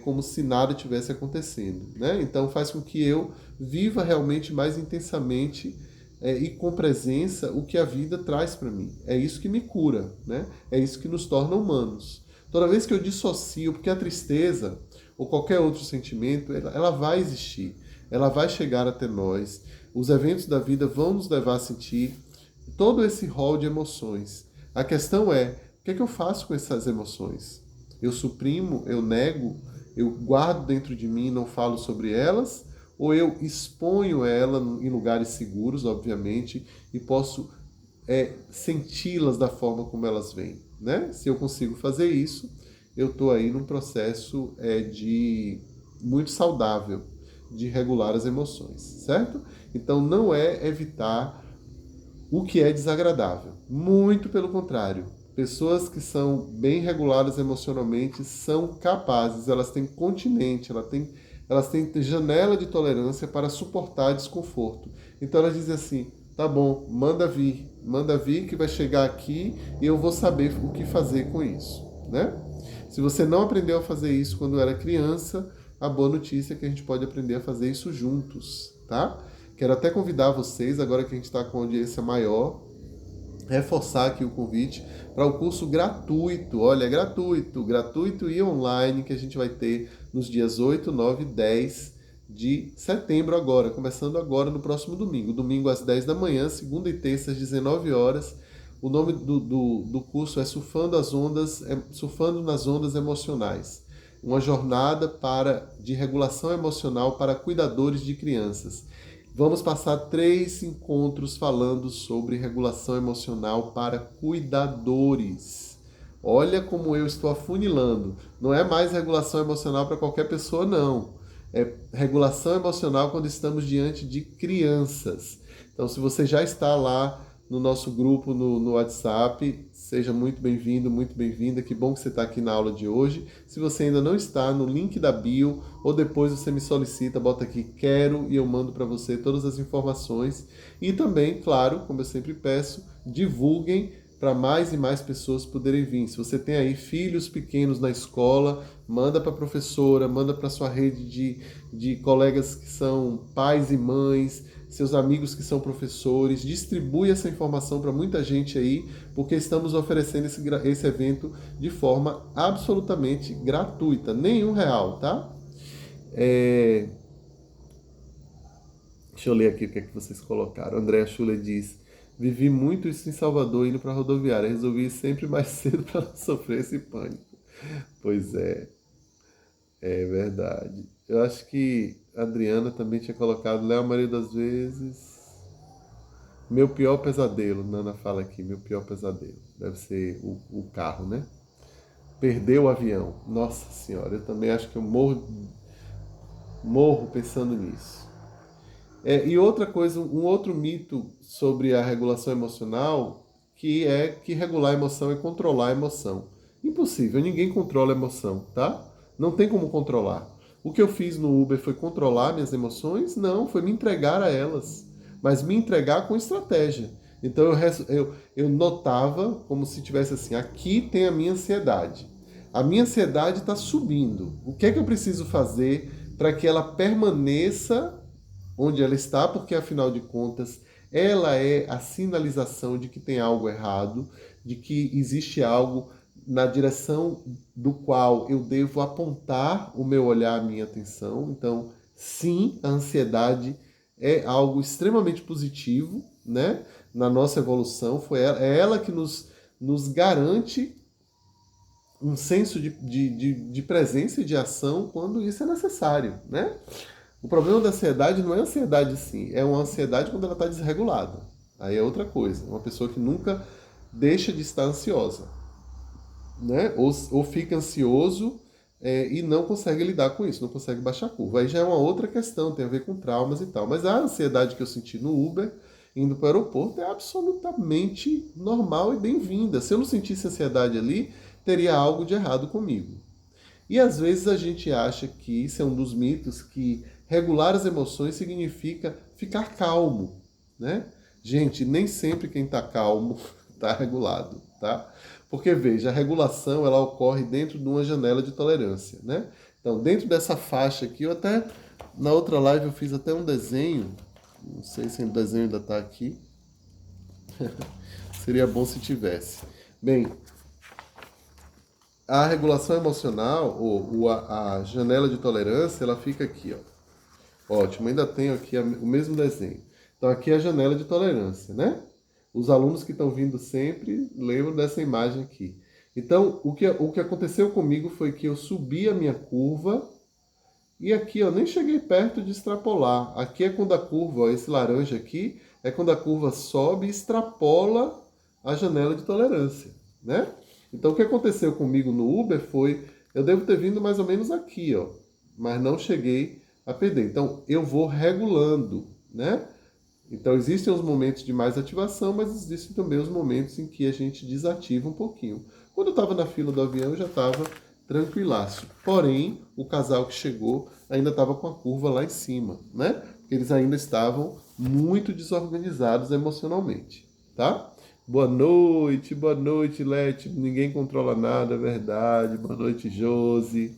A: como se nada tivesse acontecendo, né? Então faz com que eu viva realmente mais intensamente e com presença o que a vida traz para mim. É isso que me cura, né? É isso que nos torna humanos. Toda vez que eu dissocio, porque a tristeza ou qualquer outro sentimento, ela vai existir, ela vai chegar até nós, os eventos da vida vão nos levar a sentir todo esse rol de emoções. A questão é, o que é que eu faço com essas emoções? Eu suprimo, eu nego, eu guardo dentro de mim e não falo sobre elas? Ou eu exponho ela em lugares seguros, obviamente, e posso senti-las da forma como elas vêm, né? Se eu consigo fazer isso, eu estou aí num processo de muito saudável de regular as emoções, certo? Então não é evitar o que é desagradável. Muito pelo contrário. Pessoas que são bem reguladas emocionalmente são capazes, elas têm continente, elas têm janela de tolerância para suportar desconforto. Então elas dizem assim, tá bom, manda vir que vai chegar aqui e eu vou saber o que fazer com isso, né? Se você não aprendeu a fazer isso quando era criança, a boa notícia é que a gente pode aprender a fazer isso juntos, tá? Quero até convidar vocês, agora que a gente está com audiência maior, reforçar aqui o convite para o curso gratuito. Olha, é gratuito e online que a gente vai ter nos dias 8, 9 e 10 de setembro agora, começando agora no próximo domingo. Domingo às 10 da manhã, segunda e terça às 19 horas. O nome do curso é Surfando nas Ondas Emocionais. Uma jornada de regulação emocional para cuidadores de crianças. Vamos passar 3 encontros falando sobre regulação emocional para cuidadores. Olha como eu estou afunilando. Não é mais regulação emocional para qualquer pessoa, não. É regulação emocional quando estamos diante de crianças. Então, se você já está lá no nosso grupo no WhatsApp, seja muito bem-vindo, muito bem-vinda. Que bom que você está aqui na aula de hoje. Se você ainda não está, no link da bio, ou depois você me solicita, bota aqui quero e eu mando para você todas as informações. E também, claro, como eu sempre peço, divulguem para mais e mais pessoas poderem vir. Se você tem aí filhos pequenos na escola, manda para a professora, manda para a sua rede de colegas que são pais e mães, seus amigos que são professores, distribui essa informação para muita gente aí, porque estamos oferecendo esse evento de forma absolutamente gratuita, nenhum real, tá? Deixa eu ler aqui o que é que vocês colocaram. Andréa Schuller diz, Vivi muito isso em Salvador, indo para a rodoviária. Resolvi ir sempre mais cedo para não sofrer esse pânico. Pois é verdade. Eu acho que a Adriana também tinha colocado, Léo, a maioria das vezes, meu pior pesadelo. Nana fala aqui, meu pior pesadelo. Deve ser o carro, né? Perdeu o avião. Nossa senhora, eu também acho que eu morro pensando nisso. E outra coisa, um outro mito sobre a regulação emocional, que é que regular a emoção é controlar a emoção. Impossível, ninguém controla a emoção, tá? Não tem como controlar. O que eu fiz no Uber foi controlar minhas emoções? Não, foi me entregar a elas. Mas me entregar com estratégia. Então eu notava como se tivesse assim, aqui tem a minha ansiedade. A minha ansiedade está subindo. O que é que eu preciso fazer para que ela permaneça onde ela está, porque afinal de contas ela é a sinalização de que tem algo errado, de que existe algo na direção do qual eu devo apontar o meu olhar, a minha atenção. Então, sim, a ansiedade é algo extremamente positivo, né? Na nossa evolução, é ela que nos garante um senso de presença e de ação quando isso é necessário, né? O problema da ansiedade não é ansiedade sim, é uma ansiedade quando ela está desregulada. Aí é outra coisa, uma pessoa que nunca deixa de estar ansiosa, né? Ou fica ansioso e não consegue lidar com isso, não consegue baixar a curva. Aí já é uma outra questão, tem a ver com traumas e tal. Mas a ansiedade que eu senti no Uber, indo para o aeroporto, é absolutamente normal e bem-vinda. Se eu não sentisse ansiedade ali, teria algo de errado comigo. E às vezes a gente acha que isso é um dos mitos, que regular as emoções significa ficar calmo, né? Gente, nem sempre quem está calmo está regulado, tá? Porque veja, a regulação ela ocorre dentro de uma janela de tolerância, né? Então, dentro dessa faixa aqui, eu até na outra live eu fiz até um desenho, não sei se o desenho ainda está aqui, seria bom se tivesse. Bem, a regulação emocional, ou a janela de tolerância, ela fica aqui, ó. Ótimo, ainda tenho aqui o mesmo desenho. Então aqui é a janela de tolerância, né? Os alunos que estão vindo sempre lembram dessa imagem aqui. Então, o que aconteceu comigo foi que eu subi a minha curva e aqui eu nem cheguei perto de extrapolar. Aqui é quando a curva, ó, esse laranja aqui, é quando a curva sobe e extrapola a janela de tolerância, né? Então o que aconteceu comigo no Uber foi, eu devo ter vindo mais ou menos aqui, ó, mas não cheguei a perder. Então eu vou regulando, né? Então existem os momentos de mais ativação, mas existem também os momentos em que a gente desativa um pouquinho. Quando eu estava na fila do avião, eu já estava tranquilaço. Porém, o casal que chegou ainda estava com a curva lá em cima, né? Porque eles ainda estavam muito desorganizados emocionalmente, tá? Boa noite, Leti. Ninguém controla nada, é verdade. Boa noite, Josi.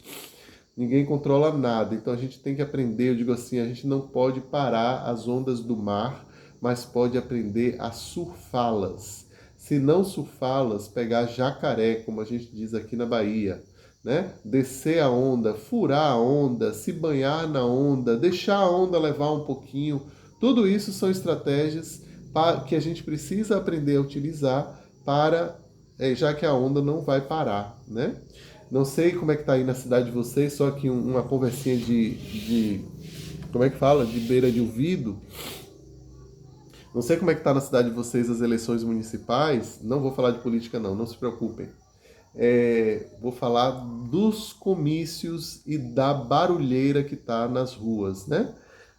A: Ninguém controla nada, então a gente tem que aprender, eu digo assim, a gente não pode parar as ondas do mar, mas pode aprender a surfá-las. Se não surfá-las, pegar jacaré, como a gente diz aqui na Bahia, né? Descer a onda, furar a onda, se banhar na onda, deixar a onda levar um pouquinho. Tudo isso são estratégias que a gente precisa aprender a utilizar para, já que a onda não vai parar, né? Não sei como é que tá aí na cidade de vocês, só que uma conversinha como é que fala? De beira de ouvido. Não sei como é que tá na cidade de vocês as eleições municipais. Não vou falar de política não, não se preocupem. Vou falar dos comícios e da barulheira que tá nas ruas, né?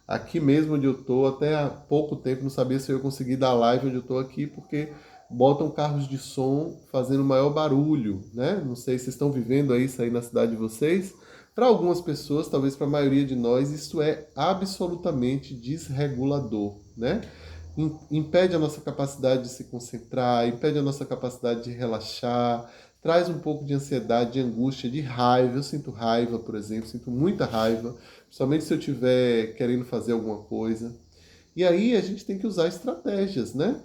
A: Aqui mesmo onde eu tô, até há pouco tempo não sabia se eu ia conseguir dar live onde eu tô aqui, porque botam carros de som fazendo maior barulho, né? Não sei se vocês estão vivendo isso aí na cidade de vocês. Para algumas pessoas, talvez para a maioria de nós, isso é absolutamente desregulador, né? Impede a nossa capacidade de se concentrar, impede a nossa capacidade de relaxar, traz um pouco de ansiedade, de angústia, de raiva. Eu sinto raiva, por exemplo, sinto muita raiva, principalmente se eu estiver querendo fazer alguma coisa. E aí a gente tem que usar estratégias, né?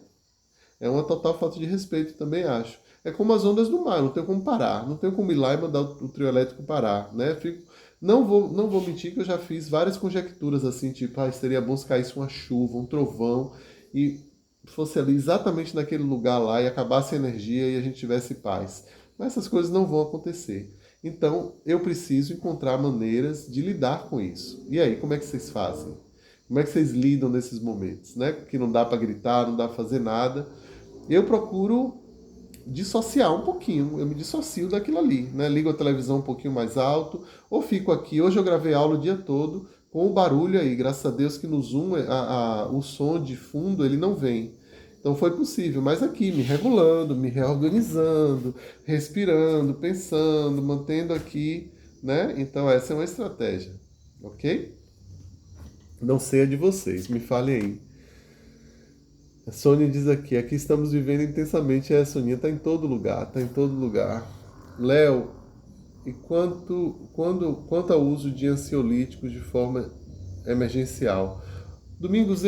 A: É uma total falta de respeito, também acho. É como as ondas do mar, não tem como parar, não tem como ir lá e mandar o trio elétrico parar, né? Não vou mentir que eu já fiz várias conjecturas assim, tipo, seria bom se caísse uma chuva, um trovão, e fosse ali exatamente naquele lugar lá e acabasse a energia e a gente tivesse paz. Mas essas coisas não vão acontecer. Então, eu preciso encontrar maneiras de lidar com isso. E aí, como é que vocês fazem? Como é que vocês lidam nesses momentos, né? Que não dá para gritar, não dá para fazer nada. Eu procuro dissociar um pouquinho, eu me dissocio daquilo ali, né? Ligo a televisão um pouquinho mais alto, ou fico aqui. Hoje eu gravei aula o dia todo com o barulho aí, graças a Deus que no Zoom o som de fundo ele não vem. Então foi possível, mas aqui me regulando, me reorganizando, respirando, pensando, mantendo aqui, né? Então essa é uma estratégia, ok? Não sei a de vocês, me falem aí. A Sônia diz aqui estamos vivendo intensamente. É, Soninha, tá em todo lugar, tá em todo lugar. Léo, e quanto ao uso de ansiolíticos de forma emergencial? Domingos,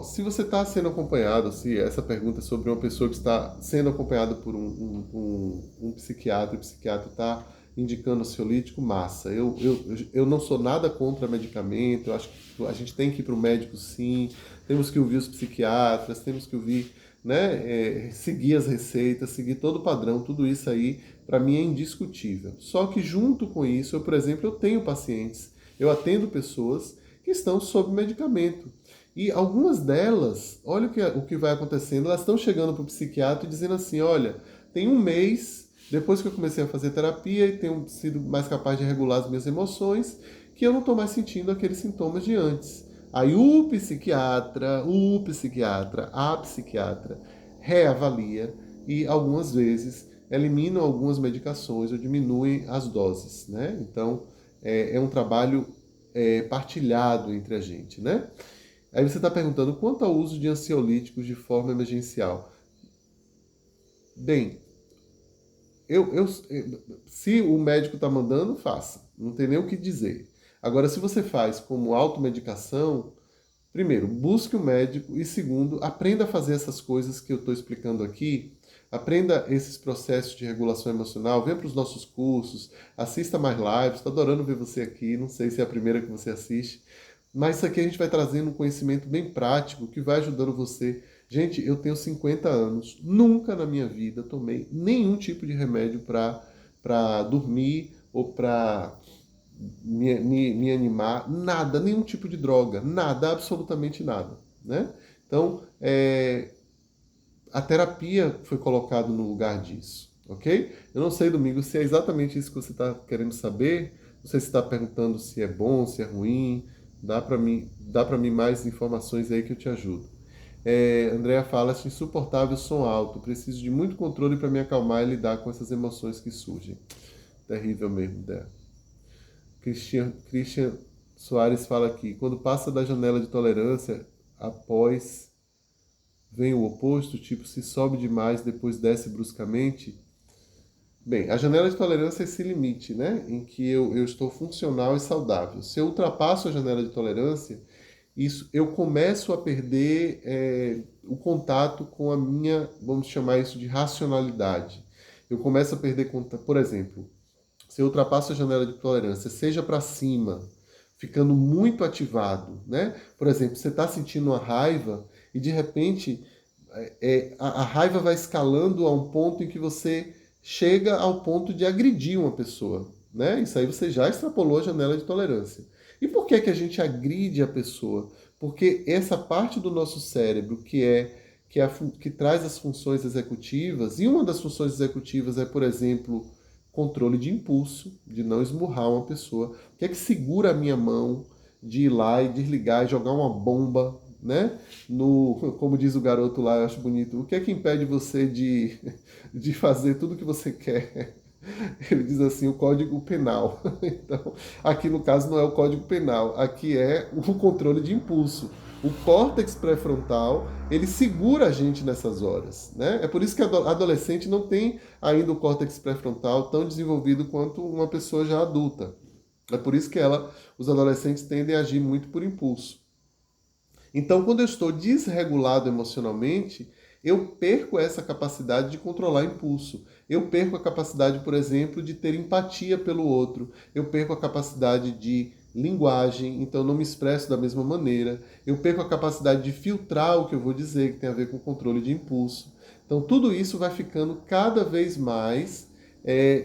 A: se você está sendo acompanhado, se essa pergunta é sobre uma pessoa que está sendo acompanhada por um psiquiatra, e o psiquiatra está indicando ansiolítico, massa. Eu não sou nada contra medicamento, eu acho que a gente tem que ir para o médico sim, temos que ouvir os psiquiatras, temos que ouvir, né, seguir as receitas, seguir todo o padrão, tudo isso aí, para mim é indiscutível. Só que junto com isso, por exemplo, eu tenho pacientes, eu atendo pessoas que estão sob medicamento. E algumas delas, olha o que vai acontecendo, elas estão chegando para o psiquiatra e dizendo assim, olha, tem um mês, depois que eu comecei a fazer terapia e tenho sido mais capaz de regular as minhas emoções, que eu não estou mais sentindo aqueles sintomas de antes. Aí a psiquiatra, reavalia e algumas vezes eliminam algumas medicações ou diminuem as doses, né? Então, é um trabalho partilhado entre a gente, né? Aí você está perguntando quanto ao uso de ansiolíticos de forma emergencial. Bem, se o médico está mandando, faça. Não tem nem o que dizer. Agora, se você faz como automedicação, primeiro, busque o médico e segundo, aprenda a fazer essas coisas que eu estou explicando aqui. Aprenda esses processos de regulação emocional, venha para os nossos cursos, assista mais lives, estou adorando ver você aqui, não sei se é a primeira que você assiste, mas isso aqui a gente vai trazendo um conhecimento bem prático que vai ajudando você. Gente, eu tenho 50 anos, nunca na minha vida tomei nenhum tipo de remédio para dormir ou para me animar, nada, nenhum tipo de droga, nada, absolutamente nada, né? Então, a terapia foi colocada no lugar disso, ok? Eu não sei, Domingos, se é exatamente isso que você está querendo saber, não sei se está perguntando se é bom, se é ruim, dá para mim mais informações aí que eu te ajudo. Andrea fala, acho insuportável o som alto, preciso de muito controle para me acalmar e lidar com essas emoções que surgem. Terrível mesmo, Dea. Christian Soares fala aqui, quando passa da janela de tolerância, após vem o oposto, tipo, se sobe demais, depois desce bruscamente. Bem, a janela de tolerância é esse limite, né? Em que eu estou funcional e saudável. Se eu ultrapasso a janela de tolerância, eu começo a perder o contato com a minha, vamos chamar isso de racionalidade. Eu começo a perder contato, por exemplo, se eu ultrapasso a janela de tolerância, seja para cima, ficando muito ativado, né? Por exemplo, você está sentindo uma raiva e de repente a raiva vai escalando a um ponto em que você chega ao ponto de agredir uma pessoa, né? Isso aí você já extrapolou a janela de tolerância. E por que que a gente agride a pessoa? Porque essa parte do nosso cérebro que traz as funções executivas, e uma das funções executivas é, por exemplo, controle de impulso, de não esmurrar uma pessoa. O que é que segura a minha mão de ir lá e desligar e jogar uma bomba, né? Como diz o garoto lá, eu acho bonito. O que é que impede você de fazer tudo o que você quer? Ele diz assim, o Código Penal. Então, aqui no caso não é o Código Penal, aqui é o controle de impulso. O córtex pré-frontal, ele segura a gente nessas horas, né? É por isso que a adolescente não tem ainda o córtex pré-frontal tão desenvolvido quanto uma pessoa já adulta. É por isso que os adolescentes tendem a agir muito por impulso. Então, quando eu estou desregulado emocionalmente, eu perco essa capacidade de controlar impulso. Eu perco a capacidade, por exemplo, de ter empatia pelo outro. Eu perco a capacidade de linguagem, então eu não me expresso da mesma maneira, eu perco a capacidade de filtrar o que eu vou dizer, que tem a ver com controle de impulso. Então tudo isso vai ficando cada vez mais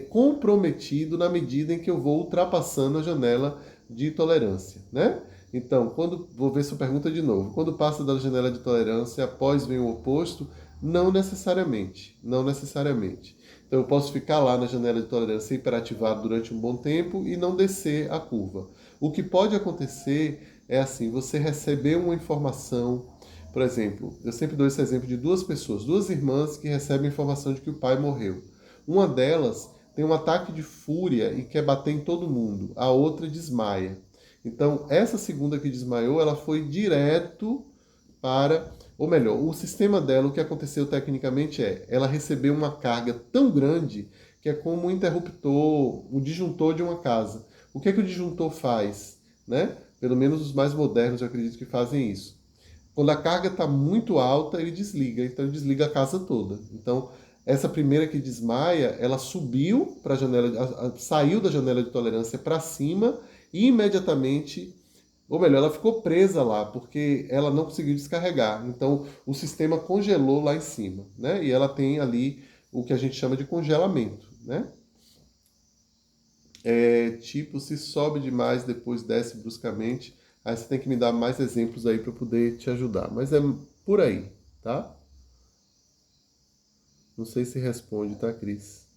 A: comprometido na medida em que eu vou ultrapassando a janela de tolerância, né? Então, vou ver sua pergunta de novo. Quando passa da janela de tolerância, após vem o oposto? Não necessariamente, não necessariamente. Então eu posso ficar lá na janela de tolerância hiperativado durante um bom tempo e não descer a curva. O que pode acontecer é assim, você receber uma informação, por exemplo, eu sempre dou esse exemplo de duas pessoas, duas irmãs que recebem informação de que o pai morreu. Uma delas tem um ataque de fúria e quer bater em todo mundo, a outra desmaia. Então, essa segunda que desmaiou, ela foi direto para, ou melhor, o sistema dela, o que aconteceu tecnicamente ela recebeu uma carga tão grande que é como um interruptor, um disjuntor de uma casa. O que é que o disjuntor faz? Né? Pelo menos os mais modernos, eu acredito que fazem isso. Quando a carga está muito alta, ele desliga, então ele desliga a casa toda. Então, essa primeira que desmaia, ela subiu para a janela, saiu da janela de tolerância para cima e imediatamente, ou melhor, ela ficou presa lá, porque ela não conseguiu descarregar. Então, o sistema congelou lá em cima, né? E ela tem ali o que a gente chama de congelamento, né? Tipo, se sobe demais, depois desce bruscamente. Aí você tem que me dar mais exemplos aí para eu poder te ajudar. Mas é por aí, tá? Não sei se responde, tá, Cris?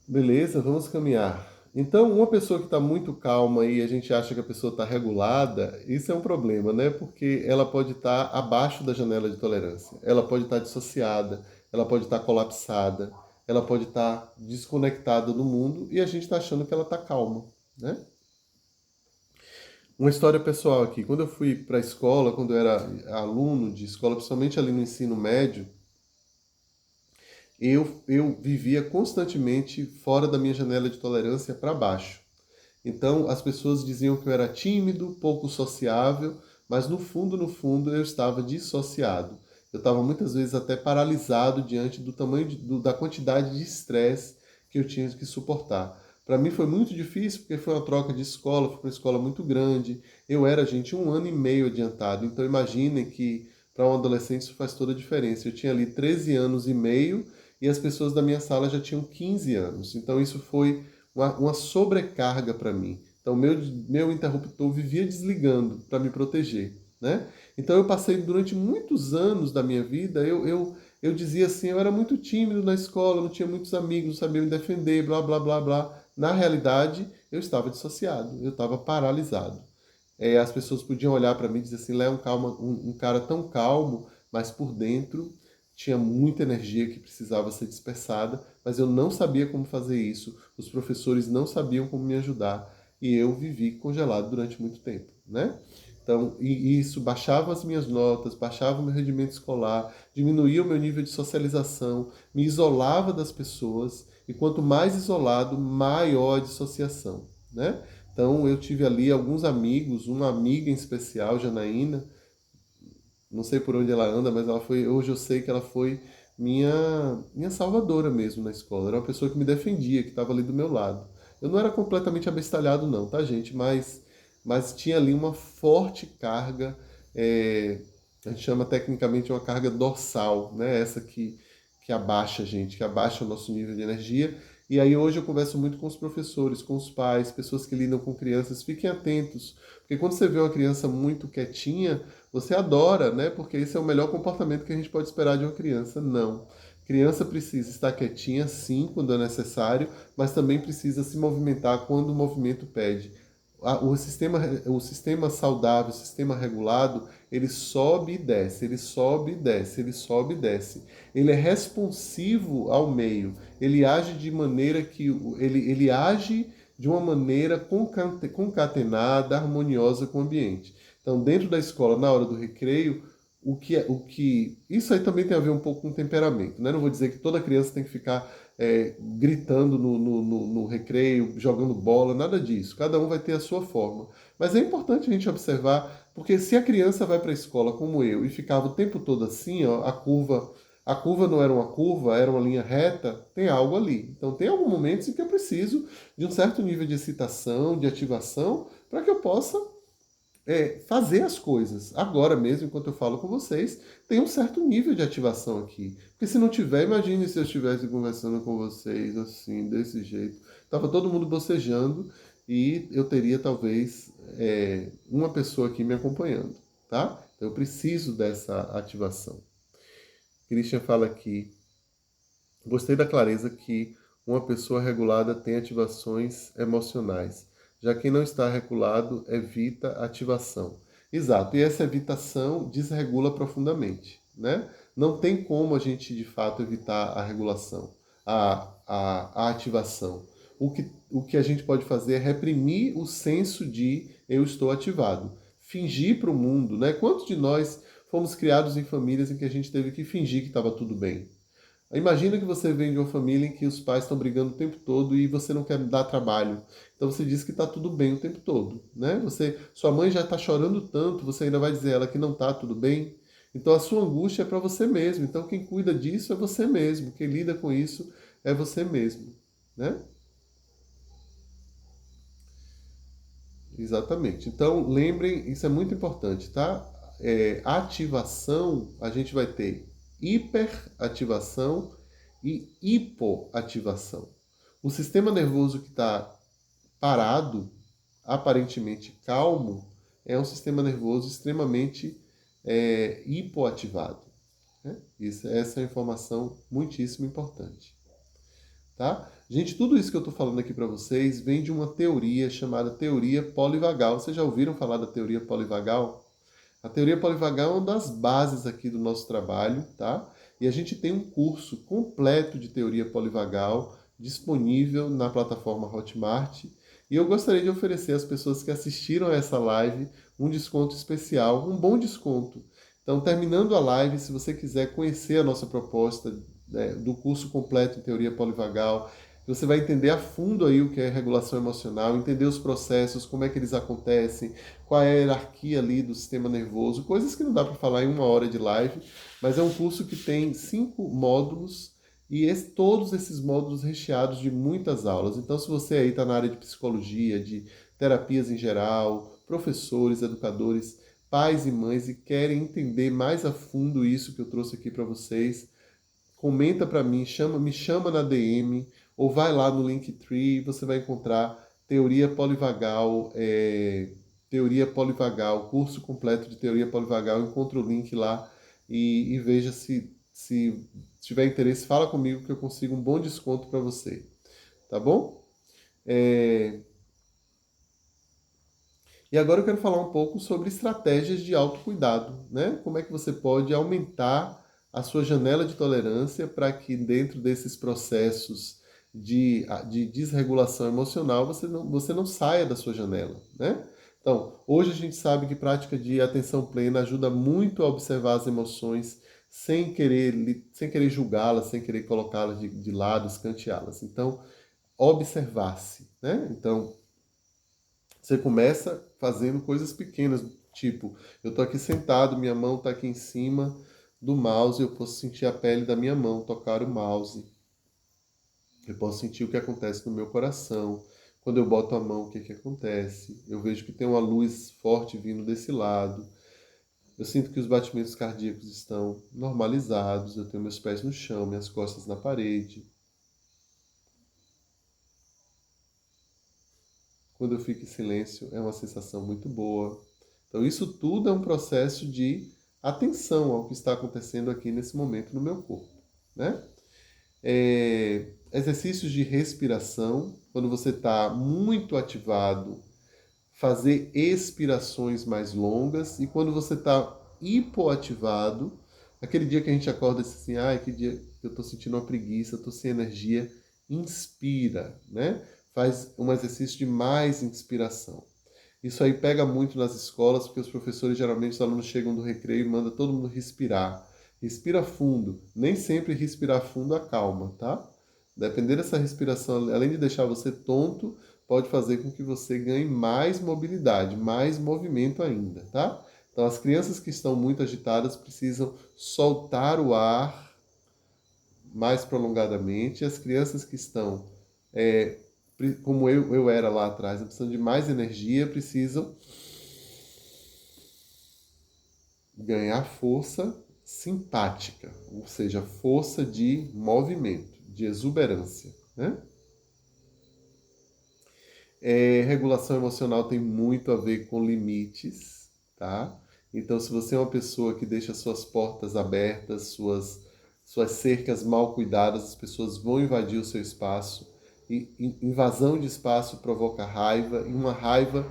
A: Beleza, vamos caminhar. Então, uma pessoa que está muito calma e a gente acha que a pessoa está regulada, isso é um problema, né? Porque ela pode estar abaixo da janela de tolerância, ela pode estar dissociada, ela pode estar colapsada, ela pode estar desconectada do mundo e a gente está achando que ela está calma, né? Uma história pessoal aqui. Quando eu fui para a escola, quando eu era aluno de escola, principalmente ali no ensino médio, eu vivia constantemente fora da minha janela de tolerância para baixo. Então as pessoas diziam que eu era tímido, pouco sociável, mas no fundo eu estava dissociado. Eu estava muitas vezes até paralisado diante do tamanho da quantidade de estresse que eu tinha que suportar. Para mim foi muito difícil porque foi uma troca de escola, foi uma escola muito grande. Eu era, gente, 1 ano e meio adiantado. Então imaginem que para um adolescente isso faz toda a diferença. Eu tinha ali 13 anos e meio e as pessoas da minha sala já tinham 15 anos. Então isso foi uma sobrecarga para mim. Então, meu interruptor vivia desligando para me proteger, né? Então, eu passei durante muitos anos da minha vida, eu dizia assim, eu era muito tímido na escola, não tinha muitos amigos, não sabia me defender, blá, blá, blá, blá. Na realidade, eu estava dissociado, eu estava paralisado. As pessoas podiam olhar para mim e dizer assim, Léo é um cara tão calmo, mas por dentro tinha muita energia que precisava ser dispersada, mas eu não sabia como fazer isso, os professores não sabiam como me ajudar e eu vivi congelado durante muito tempo, né? Então, e isso baixava as minhas notas, baixava o meu rendimento escolar, diminuía o meu nível de socialização, me isolava das pessoas e quanto mais isolado, maior a dissociação, né? Então, eu tive ali alguns amigos, uma amiga em especial, Janaína, não sei por onde ela anda, mas ela foi. Hoje eu sei que ela foi minha salvadora mesmo na escola. Era uma pessoa que me defendia, que estava ali do meu lado. Eu não era completamente abestalhado, não, tá, gente? Mas tinha ali uma forte carga, a gente chama tecnicamente uma carga dorsal, né? Essa que abaixa a gente, que abaixa o nosso nível de energia. E aí hoje eu converso muito com os professores, com os pais, pessoas que lidam com crianças. Fiquem atentos, porque quando você vê uma criança muito quietinha, você adora, né? Porque esse é o melhor comportamento que a gente pode esperar de uma criança. Não. Criança precisa estar quietinha, sim, quando é necessário, mas também precisa se movimentar quando o movimento pede. O sistema saudável, o sistema regulado, ele sobe e desce, ele sobe e desce, ele sobe e desce. Ele é responsivo ao meio, ele age de maneira que ele age de uma maneira concatenada, harmoniosa com o ambiente. Então, dentro da escola, na hora do recreio, isso aí também tem a ver um pouco com temperamento, né? Não vou dizer que toda criança tem que ficar gritando no recreio, jogando bola, nada disso. Cada um vai ter a sua forma. Mas é importante a gente observar, porque se a criança vai para a escola como eu e ficava o tempo todo assim, ó, a curva A curva não era uma curva, era uma linha reta, tem algo ali. Então tem alguns momentos em que eu preciso de um certo nível de excitação, de ativação, para que eu possa fazer as coisas. Agora mesmo, enquanto eu falo com vocês, tem um certo nível de ativação aqui. Porque se não tiver, imagine se eu estivesse conversando com vocês assim, desse jeito. Tava todo mundo bocejando e eu teria talvez uma pessoa aqui me acompanhando, tá? Então eu preciso dessa ativação. Christian fala aqui, gostei da clareza que uma pessoa regulada tem ativações emocionais. Já quem não está regulado evita ativação. Exato, e essa evitação desregula profundamente, né? Não tem como a gente, de fato, evitar a regulação, a ativação. O que a gente pode fazer é reprimir o senso de eu estou ativado. Fingir para o mundo, né? Quantos de nós fomos criados em famílias em que a gente teve que fingir que estava tudo bem? Imagina que você vem de uma família em que os pais estão brigando o tempo todo e você não quer dar trabalho. Então você diz que está tudo bem o tempo todo, né? Sua mãe já está chorando tanto, você ainda vai dizer a ela que não está tudo bem. Então a sua angústia é para você mesmo. Então quem cuida disso é você mesmo. Quem lida com isso é você mesmo, né? Exatamente. Então lembrem, isso é muito importante, tá? Ativação, a gente vai ter hiperativação e hipoativação. O sistema nervoso que está parado, aparentemente calmo, é um sistema nervoso extremamente hipoativado. Né? Essa é uma informação muitíssimo importante. Tá? Gente, tudo isso que eu estou falando aqui para vocês vem de uma teoria chamada teoria polivagal. Vocês já ouviram falar da teoria polivagal? A teoria polivagal é uma das bases aqui do nosso trabalho, tá? E a gente tem um curso completo de teoria polivagal disponível na plataforma Hotmart. E eu gostaria de oferecer às pessoas que assistiram a essa live um desconto especial, um bom desconto. Então, terminando a live, se você quiser conhecer a nossa proposta do curso completo em teoria polivagal, você vai entender a fundo aí o que é regulação emocional, entender os processos, como é que eles acontecem, qual é a hierarquia ali do sistema nervoso, coisas que não dá para falar em 1 hora de live, mas é um curso que tem 5 módulos e todos esses módulos recheados de muitas aulas. Então, se você aí está na área de psicologia, de terapias em geral, professores, educadores, pais e mães e querem entender mais a fundo isso que eu trouxe aqui para vocês, comenta para mim, me chama na DM ou vai lá no Linktree, você vai encontrar Teoria Polivagal, curso completo de Teoria Polivagal, encontra o link lá e veja se tiver interesse, fala comigo que eu consigo um bom desconto para você, tá bom? E agora eu quero falar um pouco sobre estratégias de autocuidado, né? Como é que você pode aumentar a sua janela de tolerância para que dentro desses processos de desregulação emocional você não saia da sua janela, né? Então, hoje a gente sabe que prática de atenção plena ajuda muito a observar as emoções sem querer julgá-las, sem querer colocá-las de lado, escanteá-las. Então, observar-se, né? Então, você começa fazendo coisas pequenas, tipo, eu tô aqui sentado, minha mão tá aqui em cima do mouse, eu posso sentir a pele da minha mão, tocar o mouse. Eu posso sentir o que acontece no meu coração. Quando eu boto a mão, o que acontece? Eu vejo que tem uma luz forte vindo desse lado. Eu sinto que os batimentos cardíacos estão normalizados. Eu tenho meus pés no chão, minhas costas na parede. Quando eu fico em silêncio, é uma sensação muito boa. Então, isso tudo é um processo de atenção ao que está acontecendo aqui nesse momento no meu corpo, né? Exercícios de respiração, quando você está muito ativado, fazer expirações mais longas, e quando você está hipoativado, aquele dia que a gente acorda assim, que dia que eu estou sentindo uma preguiça, estou sem energia, inspira, né? Faz um exercício de mais inspiração. Isso aí pega muito nas escolas, porque os professores, geralmente, os alunos chegam do recreio e mandam todo mundo respirar. Respira fundo. Nem sempre respirar fundo acalma, tá? Dependendo dessa respiração, além de deixar você tonto, pode fazer com que você ganhe mais mobilidade, mais movimento ainda, tá? Então, as crianças que estão muito agitadas precisam soltar o ar mais prolongadamente, as crianças que estão, como eu era lá atrás, precisando de mais energia, precisam ganhar força simpática, ou seja, força de movimento, de exuberância, né? Regulação emocional tem muito a ver com limites, tá? Então, se você é uma pessoa que deixa suas portas abertas, suas cercas mal cuidadas, as pessoas vão invadir o seu espaço. E invasão de espaço provoca raiva, e uma raiva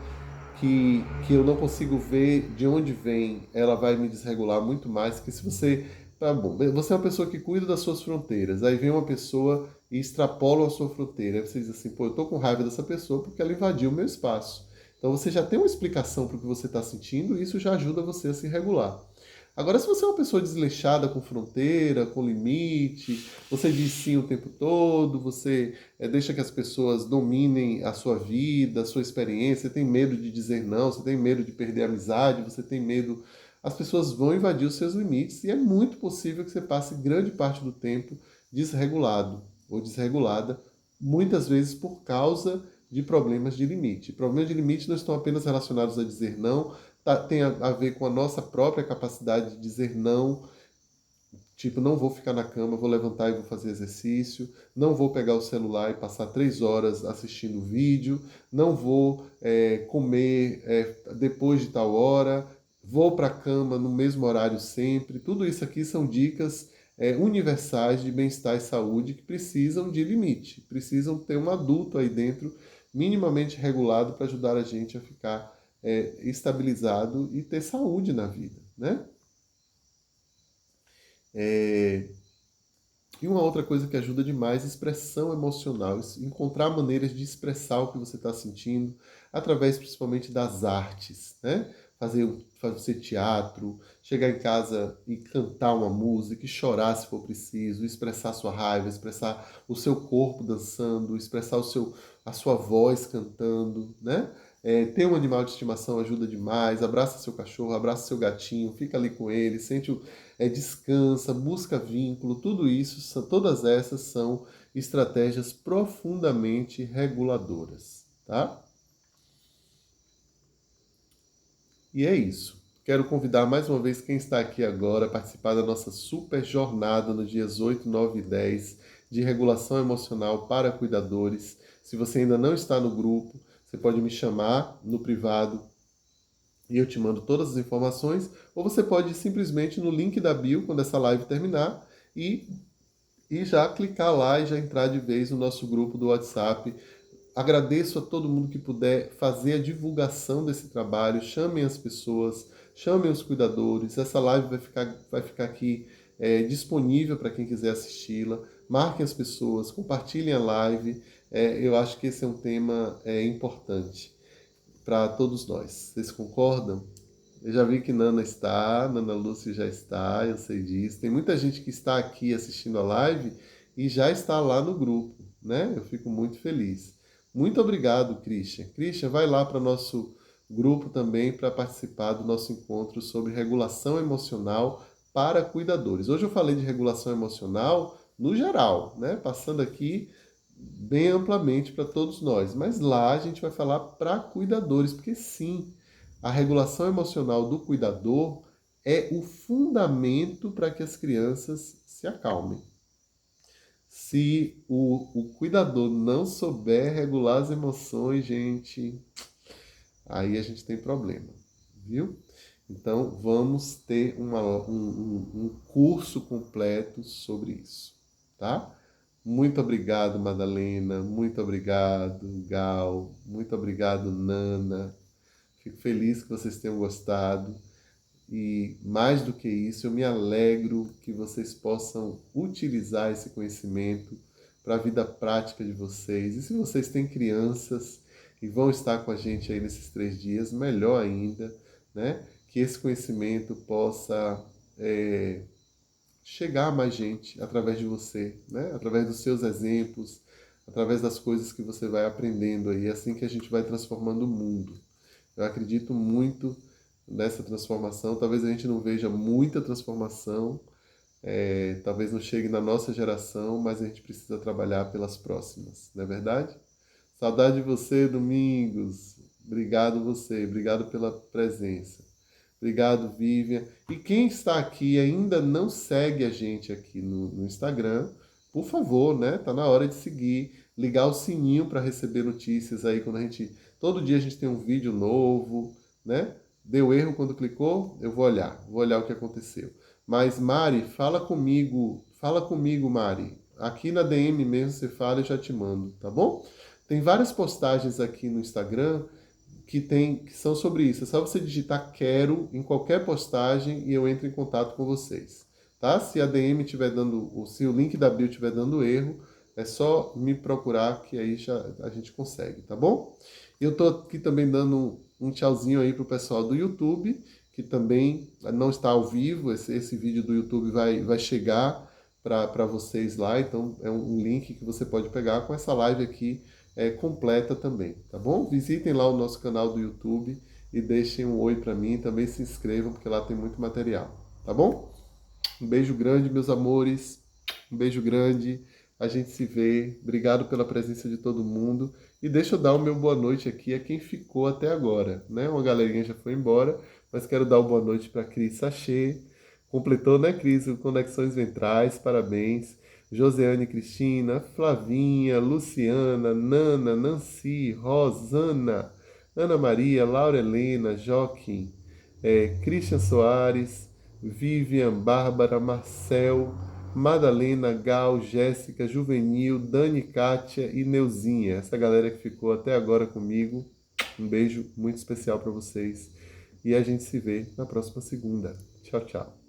A: que eu não consigo ver de onde vem, ela vai me desregular muito mais que se você. Tá bom, você é uma pessoa que cuida das suas fronteiras, aí vem uma pessoa e extrapola a sua fronteira. Aí você diz assim, pô, eu tô com raiva dessa pessoa porque ela invadiu o meu espaço. Então você já tem uma explicação para o que você está sentindo e isso já ajuda você a se regular. Agora, se você é uma pessoa desleixada com fronteira, com limite, você diz sim o tempo todo, você deixa que as pessoas dominem a sua vida, a sua experiência, você tem medo de dizer não, você tem medo de perder a amizade, você tem medo. As pessoas vão invadir os seus limites e é muito possível que você passe grande parte do tempo desregulado ou desregulada, muitas vezes por causa de problemas de limite. Problemas de limite não estão apenas relacionados a dizer não, tem a ver com a nossa própria capacidade de dizer não. Tipo, não vou ficar na cama, vou levantar e vou fazer exercício, não vou pegar o celular e passar 3 horas assistindo vídeo, não vou comer depois de tal hora, vou para a cama no mesmo horário sempre. Tudo isso aqui são dicas universais de bem-estar e saúde que precisam de limite, precisam ter um adulto aí dentro minimamente regulado para ajudar a gente a ficar estabilizado e ter saúde na vida, né? E uma outra coisa que ajuda demais é expressão emocional, encontrar maneiras de expressar o que você está sentindo, através principalmente das artes, né? Fazer teatro, chegar em casa e cantar uma música, e chorar se for preciso, expressar sua raiva, expressar o seu corpo dançando, expressar a sua voz cantando, né? Ter um animal de estimação ajuda demais, abraça seu cachorro, abraça seu gatinho, fica ali com ele, descansa, busca vínculo, tudo isso, todas essas são estratégias profundamente reguladoras, tá? E é isso. Quero convidar mais uma vez quem está aqui agora a participar da nossa super jornada nos dias 8, 9 e 10 de regulação emocional para cuidadores. Se você ainda não está no grupo, você pode me chamar no privado e eu te mando todas as informações, ou você pode ir simplesmente no link da bio quando essa live terminar e, e já clicar lá e já entrar de vez no nosso grupo do WhatsApp. Agradeço a todo mundo que puder fazer a divulgação desse trabalho, chamem as pessoas, chamem os cuidadores, essa live vai ficar aqui disponível para quem quiser assisti-la, marquem as pessoas, compartilhem a live, eu acho que esse é um tema importante para todos nós. Vocês concordam? Eu já vi que Nana Lúcia já está, eu sei disso. Tem muita gente que está aqui assistindo a live e já está lá no grupo, né? Eu fico muito feliz. Muito obrigado, Christian. Christian, vai lá para o nosso grupo também para participar do nosso encontro sobre regulação emocional para cuidadores. Hoje eu falei de regulação emocional no geral, né? Passando aqui bem amplamente para todos nós. Mas lá a gente vai falar para cuidadores, porque sim, a regulação emocional do cuidador é o fundamento para que as crianças se acalmem. Se o cuidador não souber regular as emoções, gente, aí a gente tem problema, viu? Então vamos ter um curso completo sobre isso, tá? Muito obrigado, Madalena. Muito obrigado, Gal. Muito obrigado, Nana. Fico feliz que vocês tenham gostado. E mais do que isso, eu me alegro que vocês possam utilizar esse conhecimento para a vida prática de vocês. E se vocês têm crianças e vão estar com a gente aí nesses 3 dias, melhor ainda, né? Que esse conhecimento possa chegar a mais gente através de você, né? Através dos seus exemplos, através das coisas que você vai aprendendo aí. É assim que a gente vai transformando o mundo. Eu acredito muito nessa transformação. Talvez a gente não veja muita transformação, talvez não chegue na nossa geração, mas a gente precisa trabalhar pelas próximas, não é verdade? Saudade de você, Domingos. Obrigado você, obrigado pela presença. Obrigado, Vivian. E quem está aqui e ainda não segue a gente aqui no Instagram, por favor, né? Tá na hora de seguir, ligar o sininho para receber notícias aí quando a gente. Todo dia a gente tem um vídeo novo, né? Deu erro quando clicou, eu vou olhar o que aconteceu. Mas Mari, fala comigo, Mari. Aqui na DM mesmo você fala e já te mando, tá bom? Tem várias postagens aqui no Instagram que são sobre isso. É só você digitar quero em qualquer postagem e eu entro em contato com vocês. Tá? Se a DM tiver dando, se o link da bio estiver dando erro, é só me procurar que aí já a gente consegue, tá bom? Eu tô aqui também dando um tchauzinho aí pro pessoal do YouTube, que também não está ao vivo. Esse vídeo do YouTube vai chegar para vocês lá, então é um link que você pode pegar com essa live aqui completa também, tá bom? Visitem lá o nosso canal do YouTube e deixem um oi para mim, também se inscrevam porque lá tem muito material, tá bom? Um beijo grande, meus amores, um beijo grande, a gente se vê, obrigado pela presença de todo mundo e deixa eu dar o meu boa noite aqui a quem ficou até agora, né? Uma galerinha já foi embora, mas quero dar uma boa noite para Cris Sachê, completou, né, Cris, o Conexões Ventrais, parabéns. Joseane Cristina, Flavinha, Luciana, Nana, Nancy, Rosana, Ana Maria, Laura Helena, Joaquim, Christian Soares, Vivian, Bárbara, Marcel, Madalena, Gal, Jéssica, Juvenil, Dani, Kátia e Neuzinha. Essa galera que ficou até agora comigo. Um beijo muito especial para vocês. E a gente se vê na próxima segunda. Tchau, tchau.